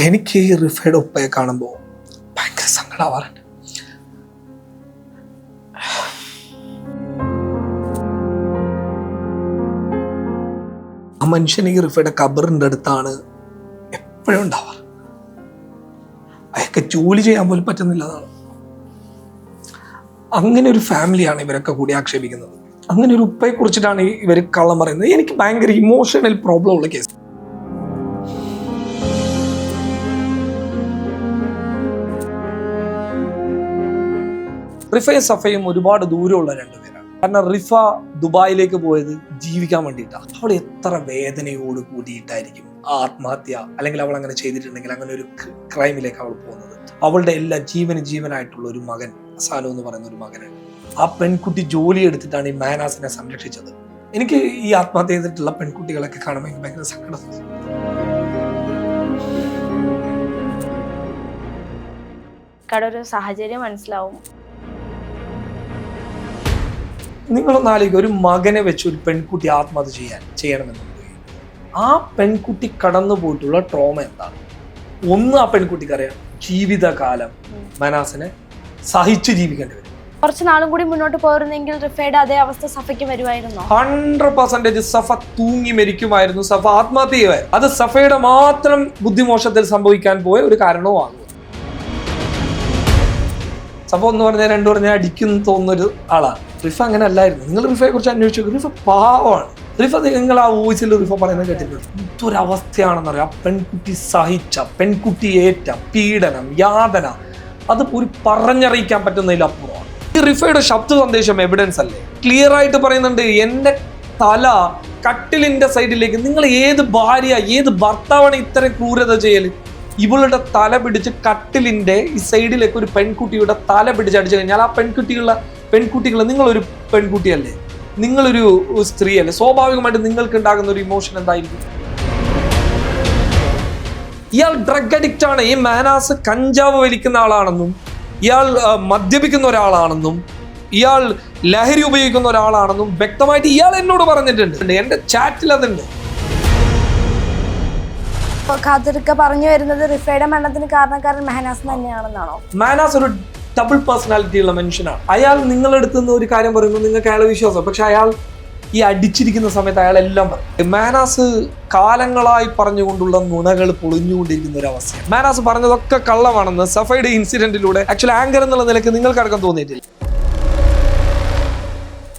എനിക്ക് ഈ റിഫയുടെ ഉപ്പയെ കാണുമ്പോൾ ഭയങ്കര സങ്കടമാവാറുണ്ട്. ആ മനുഷ്യൻ ഈ റിഫയുടെ ഖബറിൻ്റെ അടുത്താണ് എപ്പോഴും ഉണ്ടാവാറ്. അയാൾക്ക് ജോലി ചെയ്യാൻ പോലും പറ്റുന്നില്ല. അതാണ് അങ്ങനെ ഒരു ഫാമിലിയാണ് ഇവരൊക്കെ കൂടി ആക്ഷേപിക്കുന്നത്. അങ്ങനെ ഒരു ഉപ്പയെ കുറിച്ചിട്ടാണ് ഇവർ കള്ളം പറയുന്നത്. എനിക്ക് ഭയങ്കര ഇമോഷണൽ പ്രോബ്ലം ഉള്ള കേസ്. റിഫയും സഫയും ഒരുപാട് ദൂരമുള്ള രണ്ടുപേരാണ്. കാരണം റിഫ ദുബായിലേക്ക് പോയത് ജീവിക്കാൻ വേണ്ടിയിട്ടാണ്. അവൾ എത്ര വേദനയോട് കൂടിയിട്ടായിരിക്കും ആത്മഹത്യ, അല്ലെങ്കിൽ അവൾ അങ്ങനെ ചെയ്തിട്ടുണ്ടെങ്കിൽ അങ്ങനെ ഒരു ക്രൈമിലേക്ക് അവൾ പോകുന്നത്. അവളുടെ എല്ലാ ജീവനായിട്ടുള്ള ഒരു മകൻ, അസാനു എന്ന് പറയുന്ന ഒരു മകനാണ്. ആ പെൺകുട്ടി ജോലി എടുത്തിട്ടാണ് ഈ മാനാസിനെ സംരക്ഷിച്ചത്. എനിക്ക് ഈ ആത്മഹത്യ ചെയ്തിട്ടുള്ള പെൺകുട്ടികളൊക്കെ കാണുമ്പോൾ എനിക്ക് ഭയങ്കര സങ്കടം. ഒരു സാഹചര്യം മനസ്സിലാവും. നിങ്ങളൊന്ന് ആലോചിക്കുക, ഒരു മകനെ വെച്ച് ഒരു പെൺകുട്ടി ആത്മഹത്യ ചെയ്യണമെന്നുണ്ടെങ്കിൽ ആ പെൺകുട്ടി കടന്നു പോയിട്ടുള്ള ട്രോമ എന്താണ്? ഒന്ന്, ആ പെൺകുട്ടിക്കറിയാം ജീവിതകാലം മനാസിനെ സഹിച്ചു ജീവിക്കേണ്ടി വരും. കുറച്ച് നാളും കൂടി മുന്നോട്ട് പോയിരുന്നെങ്കിൽ റിഫയുടെ അതേ അവസ്ഥ സഫയ്ക്ക് വരുമായിരുന്നു. 100% സഫ തൂങ്ങി മരിക്കുമായിരുന്നു, സഫ ആത്മഹത്യ ചെയ്യുമായിരുന്നു. അത് സഫയുടെ മാത്രം ബുദ്ധിമോശത്തിൽ സംഭവിക്കാൻ പോയ ഒരു കാരണവുമാണ്. സഫ എന്ന് പറഞ്ഞാൽ രണ്ടു പറഞ്ഞാൽ അടിക്കുന്നു തോന്നുന്നൊരു ആളാണ്. റിഫ അങ്ങനെ അല്ലായിരുന്നു. നിങ്ങൾ റിഫയെ കുറിച്ച് അന്വേഷിച്ചു. റിഫ പാവമാണ്. റിഫ, നിങ്ങൾ ആ വോയിസിൽ റിഫ പറയുന്നത് കേട്ടിട്ടുണ്ട്. എന്തൊരവസ്ഥയാണെന്ന് പറയാം. പെൺകുട്ടി സഹിച്ച, പെൺകുട്ടി ഏറ്റ പീഡനം, യാതന, അത് ഒരു പറഞ്ഞറിയിക്കാൻ പറ്റുന്നതിലപ്പുറമാണ്. ഈ റിഫയുടെ ശബ്ദ സന്ദേശം എവിഡൻസ് അല്ലേ? ക്ലിയർ ആയിട്ട് പറയുന്നുണ്ട്, എന്റെ തല കട്ടിലിന്റെ സൈഡിലേക്ക്. നിങ്ങൾ ഏത് ഭാര്യ, ഏത് ഭർത്താവാണ് ഇത്തരം ക്രൂരത ചെയ്യല്? ഇവളുടെ തല പിടിച്ച് കട്ടിലിന്റെ ഈ സൈഡിലേക്ക് ഒരു പെൺകുട്ടിയുടെ തല പിടിച്ച് അടിച്ചു കഴിഞ്ഞാൽ ആ പെൺകുട്ടികൾ നിങ്ങളൊരു പെൺകുട്ടിയല്ലേ, നിങ്ങളൊരു സ്ത്രീയല്ലേ, സ്വാഭാവികമായിട്ട് നിങ്ങൾക്ക് ഉണ്ടാകുന്ന ഒരു ഇമോഷൻ എന്തായിരിക്കും? ഇയാൾ ഡ്രഗ് അഡിക്റ്റ് ആണ്. ഈ മാനാസ് കഞ്ചാവ് വലിക്കുന്ന ആളാണെന്നും ഇയാൾ മദ്യപിക്കുന്ന ഒരാളാണെന്നും ഇയാൾ ലഹരി ഉപയോഗിക്കുന്ന ഒരാളാണെന്നും വ്യക്തമായിട്ട് ഇയാൾ എന്നോട് പറഞ്ഞിട്ടുണ്ട്. എന്റെ ചാറ്റിൽ അതുണ്ട്. ഖാദിർക്ക പറഞ്ഞു വരുന്നത് റിഫയുടെ മരണത്തിന് കാരണക്കാരൻ മെഹനാസ് തന്നെയാണെന്നാണോ? മാനാസ് ഒരു ഡബിൾ പേഴ്സണാലിറ്റി ഉള്ള മനുഷ്യനാണ്. അയാൾ നിങ്ങളെടുത്ത് നിന്ന് ഒരു കാര്യം പറയുമ്പോൾ നിങ്ങൾക്ക് അയാളെ വിശ്വാസം, പക്ഷെ അയാൾ ഈ അടിച്ചിരിക്കുന്ന സമയത്ത് അയാൾ എല്ലാം പറയും. മാനാസ് കാലങ്ങളായി പറഞ്ഞുകൊണ്ടുള്ള നുണകൾ പൊളിഞ്ഞുകൊണ്ടിരിക്കുന്ന ഒരു അവസ്ഥയാണ്. മാനാസ് പറഞ്ഞതൊക്കെ കള്ളമാണെന്ന് സഫയുടെ ഇൻസിഡന്റിലൂടെ ആക്ച്വലി ആങ്കർ എന്നുള്ള നിലയ്ക്ക് നിങ്ങൾക്ക് അടക്കം തോന്നിയിട്ടില്ല.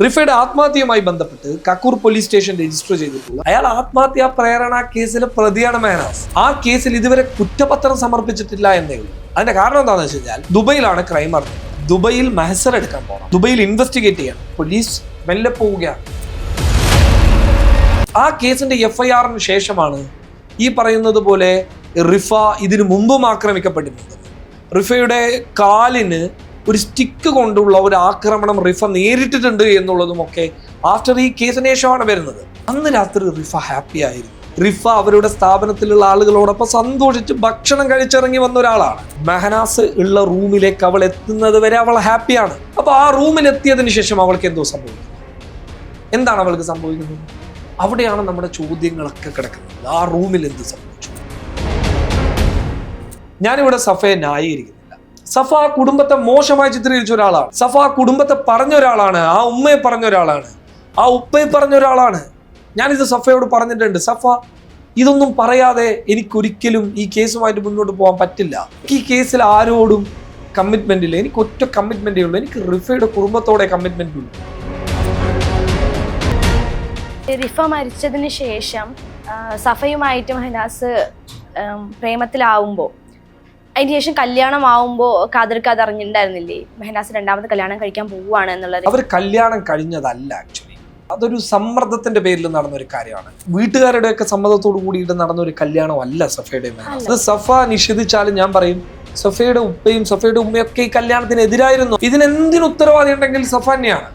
റിഫയുടെ ആത്മഹത്യയുമായി ബന്ധപ്പെട്ട് കക്കൂർ പോലീസ് സ്റ്റേഷൻ രജിസ്റ്റർ ചെയ്തിട്ടുള്ള അയാൾ ആത്മഹത്യാ പ്രേരണ കേസിലെ പ്രതിയാണ് മാനാസ്. ആ കേസിൽ ഇതുവരെ കുറ്റപത്രം സമർപ്പിച്ചിട്ടില്ല എന്നേ ഉള്ളൂ. അതിന്റെ കാരണം എന്താണെന്ന് വെച്ച് കഴിഞ്ഞാൽ ദുബൈയിലാണ് ക്രൈം നടന്നത്. ദുബൈയിൽ മഹസർ എടുക്കാൻ പോകണം, ദുബൈയിൽ ഇൻവെസ്റ്റിഗേറ്റ് ചെയ്യണം. പോലീസ് മെല്ലെ പോവുകയാണ്. ആ കേസിന്റെ FIR-ന് ശേഷമാണ് ഈ പറയുന്നത് പോലെ റിഫ ഇതിനു മുമ്പും ആക്രമിക്കപ്പെട്ടിട്ടുണ്ട്. റിഫയുടെ കാലിന് ഒരു സ്റ്റിക്ക് കൊണ്ടുള്ള ഒരു ആക്രമണം റിഫ നേരിട്ടിട്ടുണ്ട് എന്നുള്ളതുമൊക്കെ ആഫ്റ്റർ ഈ കേസിന് ശേഷമാണ് വരുന്നത്. അന്ന് രാത്രി റിഫ ഹാപ്പി ആയിരുന്നു. റിഫ അവരുടെ സ്ഥാപനത്തിലുള്ള ആളുകളോടൊപ്പം സന്തോഷിച്ച് ഭക്ഷണം കഴിച്ചിറങ്ങി വന്ന ഒരാളാണ്. മെഹനാസ് ഉള്ള റൂമിലേക്ക് അവൾ എത്തുന്നത് വരെ അവൾ ഹാപ്പിയാണ്. അപ്പൊ ആ റൂമിൽ എത്തിയതിനു ശേഷം അവൾക്ക് എന്തോ സംഭവിക്കുന്നു. എന്താണ് അവൾക്ക് സംഭവിക്കുന്നത്? അവിടെയാണ് നമ്മുടെ ചോദ്യങ്ങളൊക്കെ കിടക്കുന്നത്. ആ റൂമിൽ എന്ത് സംഭവിച്ചു? ഞാനിവിടെ സഫയെ ന്യായീകരിക്കുന്നില്ല. സഫ ആ കുടുംബത്തെ മോശമായി ചിത്രീകരിച്ച ഒരാളാണ്. സഫ ആ കുടുംബത്തെ പറഞ്ഞ ഒരാളാണ്. ആ ഉമ്മയെ പറഞ്ഞ ഒരാളാണ്. ആ ഉപ്പയെ പറഞ്ഞ ഒരാളാണ്. ഞാനിത് സഫയോട് പറഞ്ഞിട്ടുണ്ട്. സഫ, ഇതൊന്നും പറയാതെ എനിക്കൊരിക്കലും ഈ കേസുമായിട്ട് മുന്നോട്ട് പോകാൻ പറ്റില്ല. ഈ കേസിൽ ആരോടും കമ്മിറ്റ്മെന്റ് ഇല്ല. എനിക്ക് ഒറ്റ കമ്മിറ്റ്മെന്റേ ഉള്ളൂ. എനിക്ക് റിഫയുടെ കുടുംബത്തോടെ കമ്മിറ്റ്മെന്റ് ഉള്ളൂ. റിഫ മരിച്ചതിന് ശേഷം സഫയുമായിട്ട് മെഹനാസ് പ്രേമത്തിലാവുമ്പോൾ, അതിന് ശേഷം കല്യാണമാവുമ്പോൾ ഖാദിർക്ക് അത് അറിഞ്ഞിട്ടുണ്ടായിരുന്നില്ലേ മെഹനാസ് രണ്ടാമത് കല്യാണം കഴിക്കാൻ പോവുകയാണ് എന്നുള്ളത്? അവർ കല്യാണം കഴിഞ്ഞതല്ല. ആക്ച്വലി അതൊരു സമ്മർദ്ദത്തിന്റെ പേരിൽ നടന്ന ഒരു കാര്യമാണ്. വീട്ടുകാരുടെയൊക്കെ സമ്മതത്തോടു കൂടിയിട്ട് നടന്ന ഒരു കല്യാണമല്ല സഫയുടെ. അത് സഫ നിഷേധിച്ചാലും ഞാൻ പറയും, സഫയുടെ ഉപ്പയും സഫയുടെ ഉമ്മയൊക്കെ ഈ കല്യാണത്തിന് എതിരായിരുന്നു. ഇതിനെന്തിനു ഉത്തരവാദി ഉണ്ടെങ്കിൽ സഫ തന്നെയാണ്.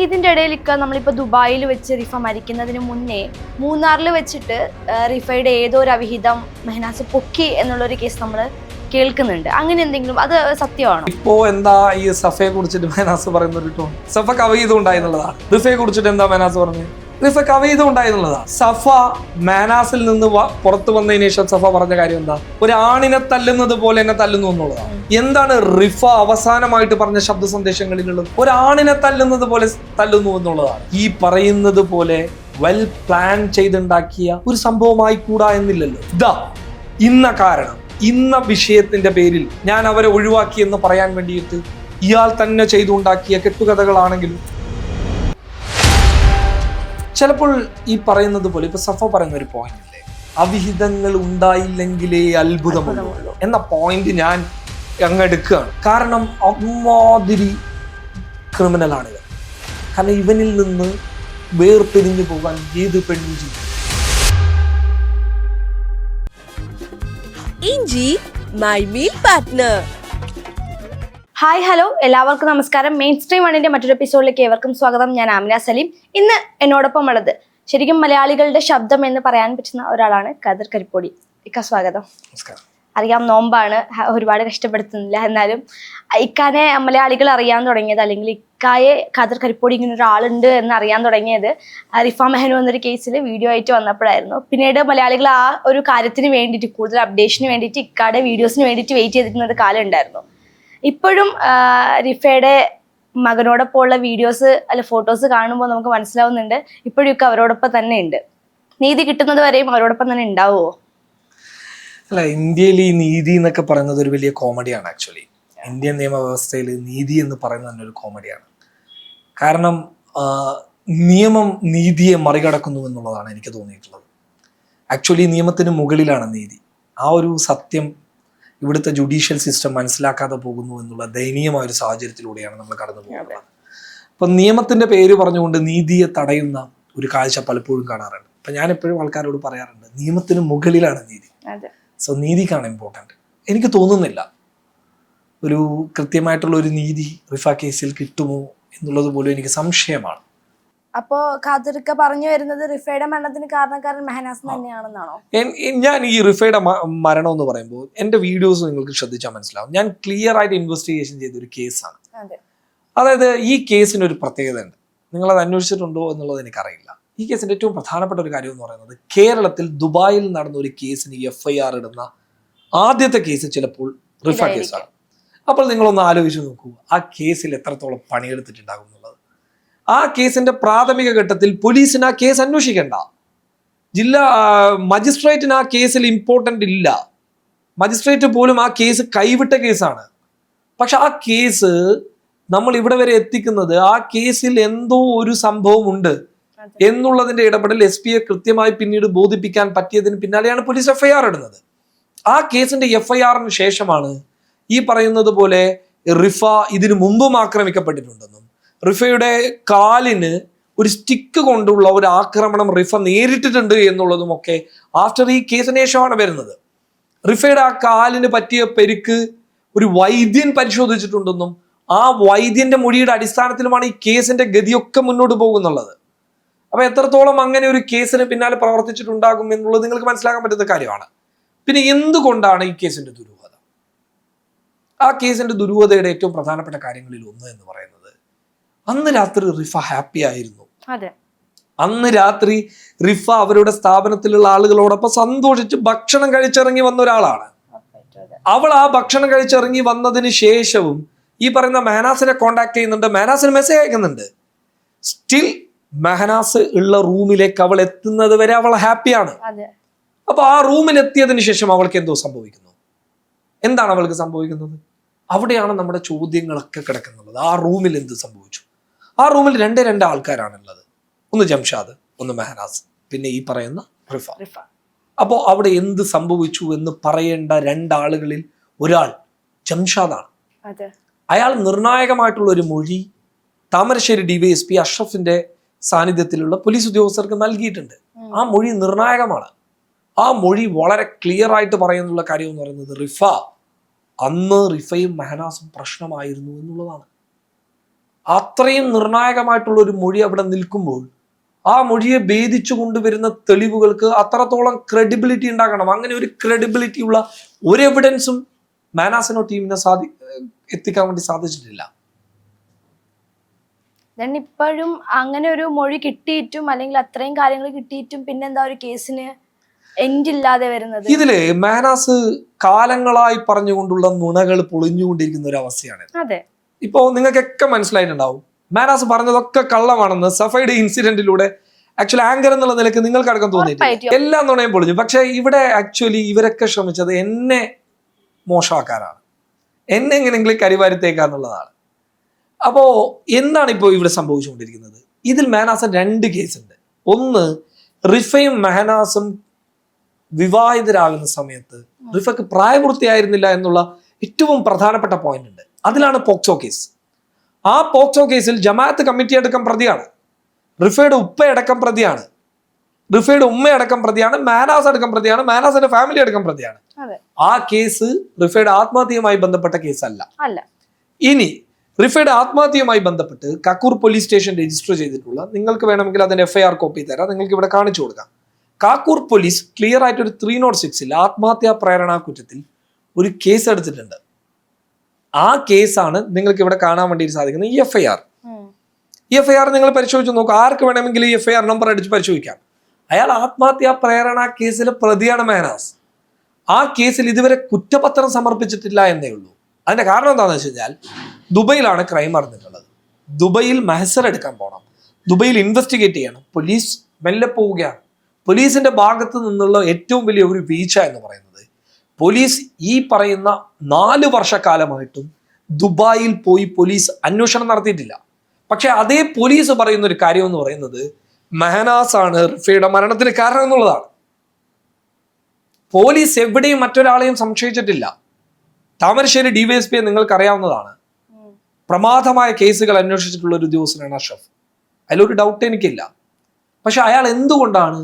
ഇതിൻ്റെ ഇടയിലൊക്കെ നമ്മളിപ്പോൾ ദുബായിൽ വെച്ച് റിഫ മരിക്കുന്നതിന് മുന്നേ മൂന്നാറിൽ വെച്ചിട്ട് റിഫയുടെ ഏതോ ഒരു അവിഹിതം മെഹനാസ് പൊക്കി എന്നുള്ളൊരു കേസ് നമ്മൾ കേൾക്കുന്നുണ്ട്. അങ്ങനെ എന്തെങ്കിലും അത് സത്യമാണോ? ഇപ്പോ എന്താ ഈ സഫയെ കുറിച്ചിട്ട് മെഹനാസ് പറയുന്ന ഒരു ടോൺ? സഫക്ക് അവിഹിതം ഉണ്ടായെന്നുള്ളതാണ്. റിഫയെ കുറിച്ചിട്ട് എന്താ മെഹനാസ് പറഞ്ഞത്? റിഫക്ക് അവൈധം ഉണ്ടായെന്നുള്ളതാണ്. സഫ മാനാസിൽ നിന്ന് പുറത്തു വന്നതിന് ശേഷം സഫ പറഞ്ഞ കാര്യം എന്താ? ഒരു ആണിനെ തല്ലുന്നത് പോലെ എന്നെ തല്ലുന്നു എന്നുള്ളതാണ്. എന്താണ് റിഫ അവസാനമായിട്ട് പറഞ്ഞ ശബ്ദ സന്ദേശങ്ങളിലുള്ളത്? ഒരു ആണിനെ തല്ലുന്നത് പോലെ തല്ലുന്നു എന്നുള്ളതാണ്. ഈ പറയുന്നത് പോലെ വെൽ പ്ലാൻ ചെയ്തുണ്ടാക്കിയ ഒരു സംഭവമായി കൂടാ എന്നില്ലല്ലോ. ഇന്ന കാരണം, ഇന്ന വിഷയത്തിന്റെ പേരിൽ ഞാൻ അവരെ ഒഴിവാക്കി എന്ന് പറയാൻ വേണ്ടിയിട്ട് ഇയാൾ തന്നെ ചെയ്തുണ്ടാക്കിയ കെട്ടുകഥകളാണെങ്കിലും ചിലപ്പോൾ ഈ പറയുന്നത് പോലെ ഇപ്പൊ സഫ പറയുന്ന ഒരു പോയിന്റ് ഇല്ലേ, അവിഹിതങ്ങൾ ഉണ്ടായില്ലെങ്കിലേ അത്ഭുതമുള്ളൂ എന്ന പോയിന്റ് ഞാൻ അങ്ങ് എടുക്കുകയാണ്. കാരണം അമ്മാതിരി ക്രിമിനലാണ് ഇവൻ. കാരണം ഇവനിൽ നിന്ന് വേർപിരിഞ്ഞു പോകാൻ ഏത് പെണ്ണും ചെയ്യും. ഇഞ്ചി my meal partner. Hi hello, എല്ലാവർക്കും നമസ്കാരം. മെയിൻ സ്ട്രീം വണ്ണിന്റെ മറ്റൊരു എപ്പിസോഡിലേക്ക് ഏവർക്കും സ്വാഗതം. ഞാൻ ആമിന സലീം. ഇന്ന് എന്നോടൊപ്പം ഉള്ളത് ശരിക്കും മലയാളികളുടെ ശബ്ദം എന്ന് പറയാൻ പറ്റുന്ന ഒരാളാണ് ഖദർ കരിപ്പൊടി. ഇക്ക സ്വാഗതം. അറിയാം, നോമ്പാണ്, ഒരുപാട് കഷ്ടപ്പെടുത്തുന്നില്ല. എന്നാലും ഇക്കാനെ മലയാളികൾ അറിയാൻ തുടങ്ങിയത്, അല്ലെങ്കിൽ ഇക്കായെ ഖദർ കരിപ്പൊടി ഇങ്ങനെ ഒരാളുണ്ട് എന്ന് അറിയാൻ തുടങ്ങിയത് റിഫ മെഹനു എന്നൊരു കേസിൽ വീഡിയോ ആയിട്ട് വന്നപ്പോഴായിരുന്നു. പിന്നീട് മലയാളികൾ ആ ഒരു കാര്യത്തിന് വേണ്ടിയിട്ട്, കൂടുതൽ അപ്ഡേഷന് വേണ്ടിയിട്ട്, ഇക്കാടെ വീഡിയോസിന് വേണ്ടിയിട്ട് വെയിറ്റ് ചെയ്തിരുന്ന ഒരു കാലം ഉണ്ടായിരുന്നു. ഇപ്പോഴും റിഫയുടെ മകനോടൊപ്പം ഉള്ള വീഡിയോസ് അല്ല ഫോട്ടോസ് കാണുമ്പോൾ നമുക്ക് മനസ്സിലാവുന്നുണ്ട് ഇപ്പോഴൊക്കെ അവരോടൊപ്പം തന്നെ ഉണ്ട്. നീതി കിട്ടുന്നത് വരെയും അവരോടൊപ്പം തന്നെ ഉണ്ടാവുമോ? അല്ല, ഇന്ത്യയിൽ ഈ നീതി എന്നൊക്കെ പറയുന്നത് ഒരു വലിയ കോമഡിയാണ്. ആക്ച്വലി ഇന്ത്യൻ നിയമവ്യവസ്ഥയിൽ നീതി എന്ന് പറയുന്നത് തന്നെ ഒരു കോമഡിയാണ്. കാരണം നിയമം നീതിയെ മറികടക്കുന്നു എന്നുള്ളതാണ് എനിക്ക് തോന്നിയിട്ടുള്ളത്. ആക്ച്വലി നിയമത്തിന് മുകളിലാണ് നീതി. ആ ഒരു സത്യം ഇവിടുത്തെ ജുഡീഷ്യൽ സിസ്റ്റം മനസ്സിലാക്കാതെ പോകുന്നു എന്നുള്ള ദയനീയമായ ഒരു സാഹചര്യത്തിലൂടെയാണ് നമ്മൾ കടന്നു പോകുന്നത്. അപ്പം നിയമത്തിന്റെ പേര് പറഞ്ഞുകൊണ്ട് നീതിയെ തടയുന്ന ഒരു കാഴ്ച പലപ്പോഴും കാണാറുണ്ട്. അപ്പം ഞാൻ എപ്പോഴും ആൾക്കാരോട് പറയാറുണ്ട്, നിയമത്തിന് മുകളിലാണ് നീതി. സോ നീതിക്കാണ് ഇമ്പോർട്ടൻറ്റ്. എനിക്ക് തോന്നുന്നില്ല ഒരു കൃത്യമായിട്ടുള്ള ഒരു നീതി റിഫ കേസിൽ കിട്ടുമോ എന്നുള്ളത് പോലും എനിക്ക് സംശയമാണ്. അപ്പോ ഖാദിർക്ക പറഞ്ഞു വരുന്നത് റിഫയുടെ മരണത്തിന് കാരണക്കാരൻ മെഹനാസ് തന്നെയാണെന്നാണോ? ഞാൻ ഈ റിഫയുടെ മരണം എന്ന് പറയുമ്പോൾ എൻ്റെ വീഡിയോസ് നിങ്ങൾക്ക് ശ്രദ്ധിച്ചാൽ മനസ്സിലാവും, ഞാൻ ക്ലിയർ ആയിട്ട് ഇൻവെസ്റ്റിഗേഷൻ ചെയ്ത ഒരു കേസാണ്. അതായത് ഈ കേസിന് ഒരു പ്രത്യേകത ഉണ്ട്. നിങ്ങളത് അന്വേഷിച്ചിട്ടുണ്ടോ എന്നുള്ളത് എനിക്കറിയില്ല. ഈ കേസിന്റെ ഏറ്റവും പ്രധാനപ്പെട്ട ഒരു കാര്യം എന്ന് പറയുന്നത്, കേരളത്തിൽ ദുബായിൽ നടന്ന ഒരു കേസിന് FIR ഇടുന്ന ആദ്യത്തെ കേസ് ചിലപ്പോൾ റിഫ കേസാണ്. അപ്പോൾ നിങ്ങളൊന്ന് ആലോചിച്ച് നോക്കൂ, ആ കേസിൽ എത്രത്തോളം പണിയെടുത്തിട്ടുണ്ടാകും എന്നുള്ളത്. ആ കേസിന്റെ പ്രാഥമിക ഘട്ടത്തിൽ പോലീസിന് ആ കേസ് അന്വേഷിക്കേണ്ട, ജില്ലാ മജിസ്ട്രേറ്റിന് ആ കേസിൽ ഇമ്പോർട്ടൻ്റ് ഇല്ല, മജിസ്ട്രേറ്റ് പോലും ആ കേസ് കൈവിട്ട കേസാണ്. പക്ഷെ ആ കേസ് നമ്മൾ ഇവിടെ വരെ എത്തിക്കുന്നത്, ആ കേസിൽ എന്തോ ഒരു സംഭവം ഉണ്ട് എന്നുള്ളതിന്റെ ഇടപെടൽ SP യെ കൃത്യമായി പിന്നീട് ബോധിപ്പിക്കാൻ പറ്റിയതിന് പിന്നാലെയാണ് പോലീസ് FIR ഇടുന്നത്. ആ കേസിന്റെ FIR-ന് ശേഷമാണ് ഈ പറയുന്നത് പോലെ റിഫ ഇതിനു മുമ്പും ആക്രമിക്കപ്പെട്ടിട്ടുണ്ടെന്നും റിഫയുടെ കാലിന് ഒരു സ്റ്റിക്ക് കൊണ്ടുള്ള ഒരു ആക്രമണം റിഫ നേരിട്ടിട്ടുണ്ട് എന്നുള്ളതും ഒക്കെ ആഫ്റ്റർ ഈ കേസിന് ശേഷമാണ് വരുന്നത്. റിഫയുടെ ആ കാലിന് പറ്റിയ പെരുക്ക് ഒരു വൈദ്യൻ പരിശോധിച്ചിട്ടുണ്ടെന്നും ആ വൈദ്യന്റെ മൊഴിയുടെ അടിസ്ഥാനത്തിലുമാണ് ഈ കേസിന്റെ ഗതിയൊക്കെ മുന്നോട്ട് പോകുന്നുള്ളത്. അപ്പൊ എത്രത്തോളം അങ്ങനെ ഒരു കേസിന് പിന്നാലെ പ്രവർത്തിച്ചിട്ടുണ്ടാകും എന്നുള്ളത് നിങ്ങൾക്ക് മനസ്സിലാക്കാൻ പറ്റുന്ന കാര്യമാണ്. പിന്നെ എന്തുകൊണ്ടാണ് ഈ കേസിന്റെ ദുരൂഹത? ആ കേസിന്റെ ദുരൂഹതയുടെ ഏറ്റവും പ്രധാനപ്പെട്ട കാര്യങ്ങളിൽ ഒന്ന് എന്ന് പറയുന്നത്, അന്ന് രാത്രി റിഫ ഹാപ്പി ആയിരുന്നു. അന്ന് രാത്രി റിഫ അവരുടെ സ്ഥാപനത്തിലുള്ള ആളുകളോടൊപ്പം സന്തോഷിച്ച് ഭക്ഷണം കഴിച്ചിറങ്ങി വന്ന ഒരാളാണ്. അവൾ ആ ഭക്ഷണം കഴിച്ചിറങ്ങി വന്നതിന് ശേഷവും ഈ പറയുന്ന മെഹനാസിനെ കോണ്ടാക്ട് ചെയ്യുന്നുണ്ട്, മെഹനാസിന് മെസ്സേജ് അയക്കുന്നുണ്ട്. സ്റ്റിൽ മെഹനാസ് ഉള്ള റൂമിലേക്ക് അവൾ എത്തുന്നത് വരെ അവൾ ഹാപ്പിയാണ്. അപ്പൊ ആ റൂമിൽ എത്തിയതിനു ശേഷം അവൾക്ക് എന്തോ സംഭവിക്കുന്നു. എന്താണ് അവൾക്ക് സംഭവിക്കുന്നത്? അവിടെയാണ് നമ്മുടെ ചോദ്യങ്ങളൊക്കെ കിടക്കുന്നത്. ആ റൂമിൽ എന്ത് സംഭവിച്ചു? ആ റൂമിൽ രണ്ട് ആൾക്കാരാണുള്ളത്. ഒന്ന് ജംഷാദ്, ഒന്ന് മെഹനാസ്, പിന്നെ ഈ പറയുന്ന റിഫ. അപ്പോൾ അവിടെ എന്ത് സംഭവിച്ചു എന്ന് പറയേണ്ട രണ്ടാളുകളിൽ ഒരാൾ ജംഷാദാണ്. അയാൾ നിർണായകമായിട്ടുള്ള ഒരു മൊഴി താമരശ്ശേരി DYSP അഷ്റഫിന്റെ സാന്നിധ്യത്തിലുള്ള പോലീസ് ഉദ്യോഗസ്ഥർക്ക് നൽകിയിട്ടുണ്ട്. ആ മൊഴി നിർണായകമാണ്. ആ മൊഴി വളരെ ക്ലിയർ ആയിട്ട് പറയുന്നുള്ള കാര്യം എന്ന് പറയുന്നത്, റിഫ അന്ന് റിഫയും മെഹനാസും പ്രശ്നമായിരുന്നു എന്നുള്ളതാണ്. അത്രയും നിർണായകമായിട്ടുള്ള ഒരു മൊഴി അവിടെ നിൽക്കുമ്പോൾ ആ മൊഴിയെ ഭേദിച്ചു കൊണ്ടുവരുന്ന തെളിവുകൾക്ക് അത്രത്തോളം ക്രെഡിബിലിറ്റി ഉണ്ടാകണം. അങ്ങനെ ഒരു ക്രെഡിബിലിറ്റി ഉള്ള ഒരു എവിഡൻസും മെഹനാസിനോ ടീമിനെ എത്തിക്കാൻ വേണ്ടി സാധിച്ചിട്ടില്ല. ദെൻ ഇപ്പോഴും അങ്ങനെ ഒരു മൊഴി കിട്ടിയിട്ടും അല്ലെങ്കിൽ അത്രയും കാര്യങ്ങൾ കിട്ടിയിട്ടും പിന്നെന്താ ഒരു കേസിന് എൻഡ് ഇല്ലാതെ വരുന്നത്? ഇതില് മെഹനാസ് കാലങ്ങളായി പറഞ്ഞുകൊണ്ടുള്ള നുണകൾ പൊളിഞ്ഞുകൊണ്ടിരിക്കുന്ന ഒരു അവസ്ഥയാണ്. അതെ, ഇപ്പോ നിങ്ങൾക്കൊക്കെ മനസ്സിലായിട്ടുണ്ടാവും മെഹനാസ് പറഞ്ഞതൊക്കെ കള്ളമാണെന്ന് സഫയുടെ ഇൻസിഡന്റിലൂടെ ആക്ച്വലി ആങ്കർ എന്നുള്ള നിലയ്ക്ക് നിങ്ങൾക്ക് അടക്കം തോന്നിയിട്ടില്ല. എല്ലാ നുണയും പൊളിഞ്ഞു. പക്ഷെ ഇവിടെ ആക്ച്വലി ഇവരൊക്കെ ശ്രമിച്ചത് എന്നെ മോശമാക്കാനാണ്, എന്നെ എങ്ങനെയെങ്കിലും കരിവാരിത്തേക്കാന്നുള്ളതാണ്. അപ്പോ എന്താണ് ഇപ്പോൾ ഇവിടെ സംഭവിച്ചുകൊണ്ടിരിക്കുന്നത്? ഇതിൽ മെഹനാസ് 2 കേസുണ്ട്. ഒന്ന്, റിഫയും മെഹനാസും വിവാഹിതരാകുന്ന സമയത്ത് റിഫക്ക് പ്രായപൂർത്തിയായിരുന്നില്ല എന്നുള്ള ഏറ്റവും പ്രധാനപ്പെട്ട പോയിന്റ് ഉണ്ട്. അതിലാണ് പോക്സോ കേസ്. ആ പോക്സോ കേസിൽ ജമാഅത്ത് കമ്മിറ്റി അടക്കം പ്രതിയാണ്, റിഫയുടെ ഉപ്പയടക്കം പ്രതിയാണ്, റിഫയുടെ ഉമ്മയടക്കം പ്രതിയാണ്, മെഹനാസ് അടക്കം പ്രതിയാണ്, മെഹനാസിന്റെ ഫാമിലി അടക്കം പ്രതിയാണ്. ആ കേസ് റിഫയുടെ ആത്മഹത്യയുമായി ബന്ധപ്പെട്ട കേസല്ല. ഇനി റിഫയുടെ ആത്മഹത്യയുമായി ബന്ധപ്പെട്ട് കക്കൂർ പോലീസ് സ്റ്റേഷൻ രജിസ്റ്റർ ചെയ്തിട്ടുള്ള, നിങ്ങൾക്ക് വേണമെങ്കിൽ അതിന്റെ FIR കോപ്പി തരാം, നിങ്ങൾക്ക് ഇവിടെ കാണിച്ചു കൊടുക്കാം. കാക്കൂർ പോലീസ് ക്ലിയർ ആയിട്ട് ഒരു 306 ആത്മഹത്യാ പ്രേരണാ കുറ്റത്തിൽ ഒരു കേസ് എടുത്തിട്ടുണ്ട്. ആ കേസാണ് നിങ്ങൾക്ക് ഇവിടെ കാണാൻ വേണ്ടി സാധിക്കുന്നത്. ഈ FIR നിങ്ങൾ പരിശോധിച്ച് നോക്കുക. ആർക്ക് വേണമെങ്കിലും ഈ FIR നമ്പർ അടിച്ച് പരിശോധിക്കാം. അയാൾ ആത്മഹത്യാ പ്രേരണാ കേസിലെ പ്രതിയാണ് മെഹനാസ്. ആ കേസിൽ ഇതുവരെ കുറ്റപത്രം സമർപ്പിച്ചിട്ടില്ല എന്നേ ഉള്ളൂ. അതിന്റെ കാരണം എന്താണെന്ന് വെച്ച് കഴിഞ്ഞാൽ ദുബൈയിലാണ് ക്രൈം നടന്നിട്ടുള്ളത്. ദുബൈയിൽ മഹസർ എടുക്കാൻ പോകണം, ദുബൈയിൽ ഇൻവെസ്റ്റിഗേറ്റ് ചെയ്യണം. പോലീസ് മെല്ലെ പോവുകയാണ്. പോലീസിന്റെ ഭാഗത്ത് നിന്നുള്ള ഏറ്റവും വലിയ ഒരു വീഴ്ച എന്ന് പറയുന്നത്, പോലീസ് ഈ പറയുന്ന 4 വർഷക്കാലമായിട്ടും ദുബായിൽ പോയി പോലീസ് അന്വേഷണം നടത്തിയിട്ടില്ല. പക്ഷെ അതേ പോലീസ് പറയുന്ന ഒരു കാര്യം എന്ന് പറയുന്നത് മെഹനാസ് ആണ് റിഫയുടെ മരണത്തിന് കാരണം എന്നുള്ളതാണ്. പോലീസ് എവിടെയും മറ്റൊരാളെയും സംശയിച്ചിട്ടില്ല. താമരശ്ശേരി DYSP നിങ്ങൾക്ക് അറിയാവുന്നതാണ്. പ്രമാദമായ കേസുകൾ അന്വേഷിച്ചിട്ടുള്ള ഒരു ഉദ്യോഗസ്ഥനാണ് അഷ്റഫ്. അതിലൊരു ഡൗട്ട് എനിക്കില്ല. പക്ഷെ അയാൾ എന്തുകൊണ്ടാണ്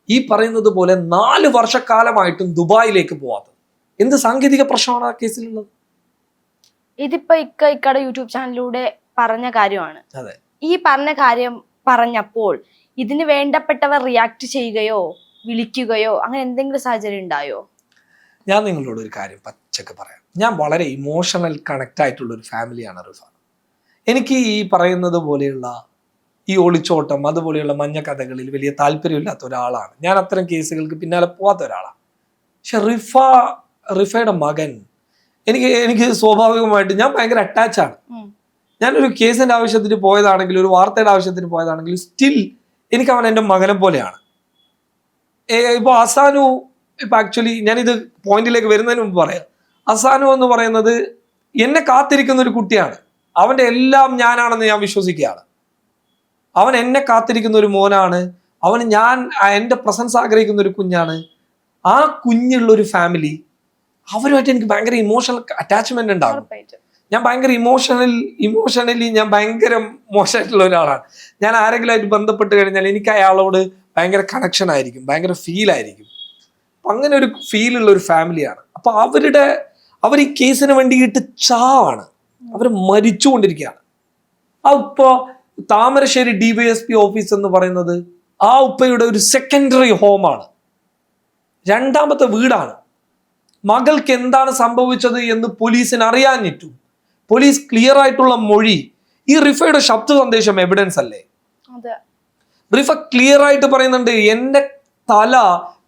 ഈ പറയുന്നത് പോലെ 4 വർഷക്കാലമായിട്ടും ദുബായിലേക്ക് പോവാത്തത്? എന്ത് സാങ്കേതിക പ്രശ്നമാണ് ആ കേസിലുള്ളത്? ഇതിപ്പോ ഇക്കടെ യൂട്യൂബ് ചാനലിലൂടെ പറഞ്ഞ കാര്യമാണ്. അതെ, ഈ പറഞ്ഞ കാര്യം പറഞ്ഞപ്പോൾ ഇതിന് വേണ്ടപ്പെട്ടവർ റിയാക്ട് ചെയ്യുകയോ വിളിക്കുകയോ അങ്ങനെ എന്തെങ്കിലും സാഹചര്യം ഉണ്ടായോ? ഞാൻ നിങ്ങളോട് ഒരു കാര്യം പച്ചക്ക് പറയാം. ഞാൻ വളരെ ഇമോഷണൽ കണക്ട് ആയിട്ടുള്ള ഒരു ഫാമിലിയാണ് റിഫ. എനിക്ക് ഈ പറയുന്നത് പോലെയുള്ള ഈ ഒളിച്ചോട്ടം അതുപോലെയുള്ള മഞ്ഞ കഥകളിൽ വലിയ താല്പര്യമില്ലാത്ത ഒരാളാണ് ഞാൻ. അത്തരം കേസുകൾക്ക് പിന്നാലെ പോവാത്ത ഒരാളാണ്. പക്ഷെ റിഫയുടെ മകൻ എനിക്ക് സ്വാഭാവികമായിട്ട് ഞാൻ ഭയങ്കര അറ്റാച്ചാണ്. ഞാനൊരു കേസിന്റെ ആവശ്യത്തിന് പോയതാണെങ്കിലും ഒരു വാർത്തയുടെ ആവശ്യത്തിന് പോയതാണെങ്കിലും സ്റ്റിൽ എനിക്ക് അവൻ എൻ്റെ മകനെ പോലെയാണ്. ഇപ്പൊ അസാനു, ഇപ്പൊ ആക്ച്വലി ഞാനിത് പോയിന്റിലേക്ക് വരുന്നതിന് മുമ്പ് പറയാം. അസാനു എന്ന് പറയുന്നത് എന്നെ കാത്തിരിക്കുന്ന ഒരു കുട്ടിയാണ്. അവന്റെ എല്ലാം ഞാനാണെന്ന് ഞാൻ വിശ്വസിക്കുകയാണ്. അവൻ എന്നെ കാത്തിരിക്കുന്ന ഒരു മോനാണ്. അവന് എൻ്റെ പ്രസൻസ് ആഗ്രഹിക്കുന്ന ഒരു കുഞ്ഞാണ്. ആ കുഞ്ഞുള്ള ഒരു ഫാമിലി, അവരുമായിട്ട് എനിക്ക് ഭയങ്കര ഇമോഷണൽ അറ്റാച്ച്മെന്റ് ഉണ്ടാകും. ഞാൻ ഭയങ്കര ഇമോഷണലി ഞാൻ ഭയങ്കര മോശമായിട്ടുള്ള ഒരാളാണ്. ഞാൻ ആരെങ്കിലും ആയിട്ട് ബന്ധപ്പെട്ട് കഴിഞ്ഞാൽ എനിക്ക് അയാളോട് ഭയങ്കര കണക്ഷൻ ആയിരിക്കും, ഭയങ്കര ഫീൽ ആയിരിക്കും. അപ്പം അങ്ങനെ ഒരു ഫീലുള്ള ഒരു ഫാമിലിയാണ്. അപ്പൊ അവർ ഈ കേസിന് വേണ്ടിയിട്ട് ചാവാണ്, അവർ മരിച്ചുകൊണ്ടിരിക്കുകയാണ്. ആ ഉപ്പ താമരശ്ശേരി DYSP ഓഫീസ് എന്ന് പറയുന്നത് ആ ഉപ്പയുടെ ഒരു സെക്കൻഡറി ഹോമാണ്, 2ാമത്തെ വീടാണ്. മകൾക്ക് എന്താണ് സംഭവിച്ചത് എന്ന് പോലീസിന് അറിയാഞ്ഞിട്ടും പോലീസ് ക്ലിയർ ആയിട്ടുള്ള മൊഴി, ഈ റിഫയുടെ ശബ്ദ സന്ദേശം എവിഡൻസ് അല്ലേ? റിഫ ക്ലിയർ ആയിട്ട് പറയുന്നുണ്ട്, എൻ്റെ തല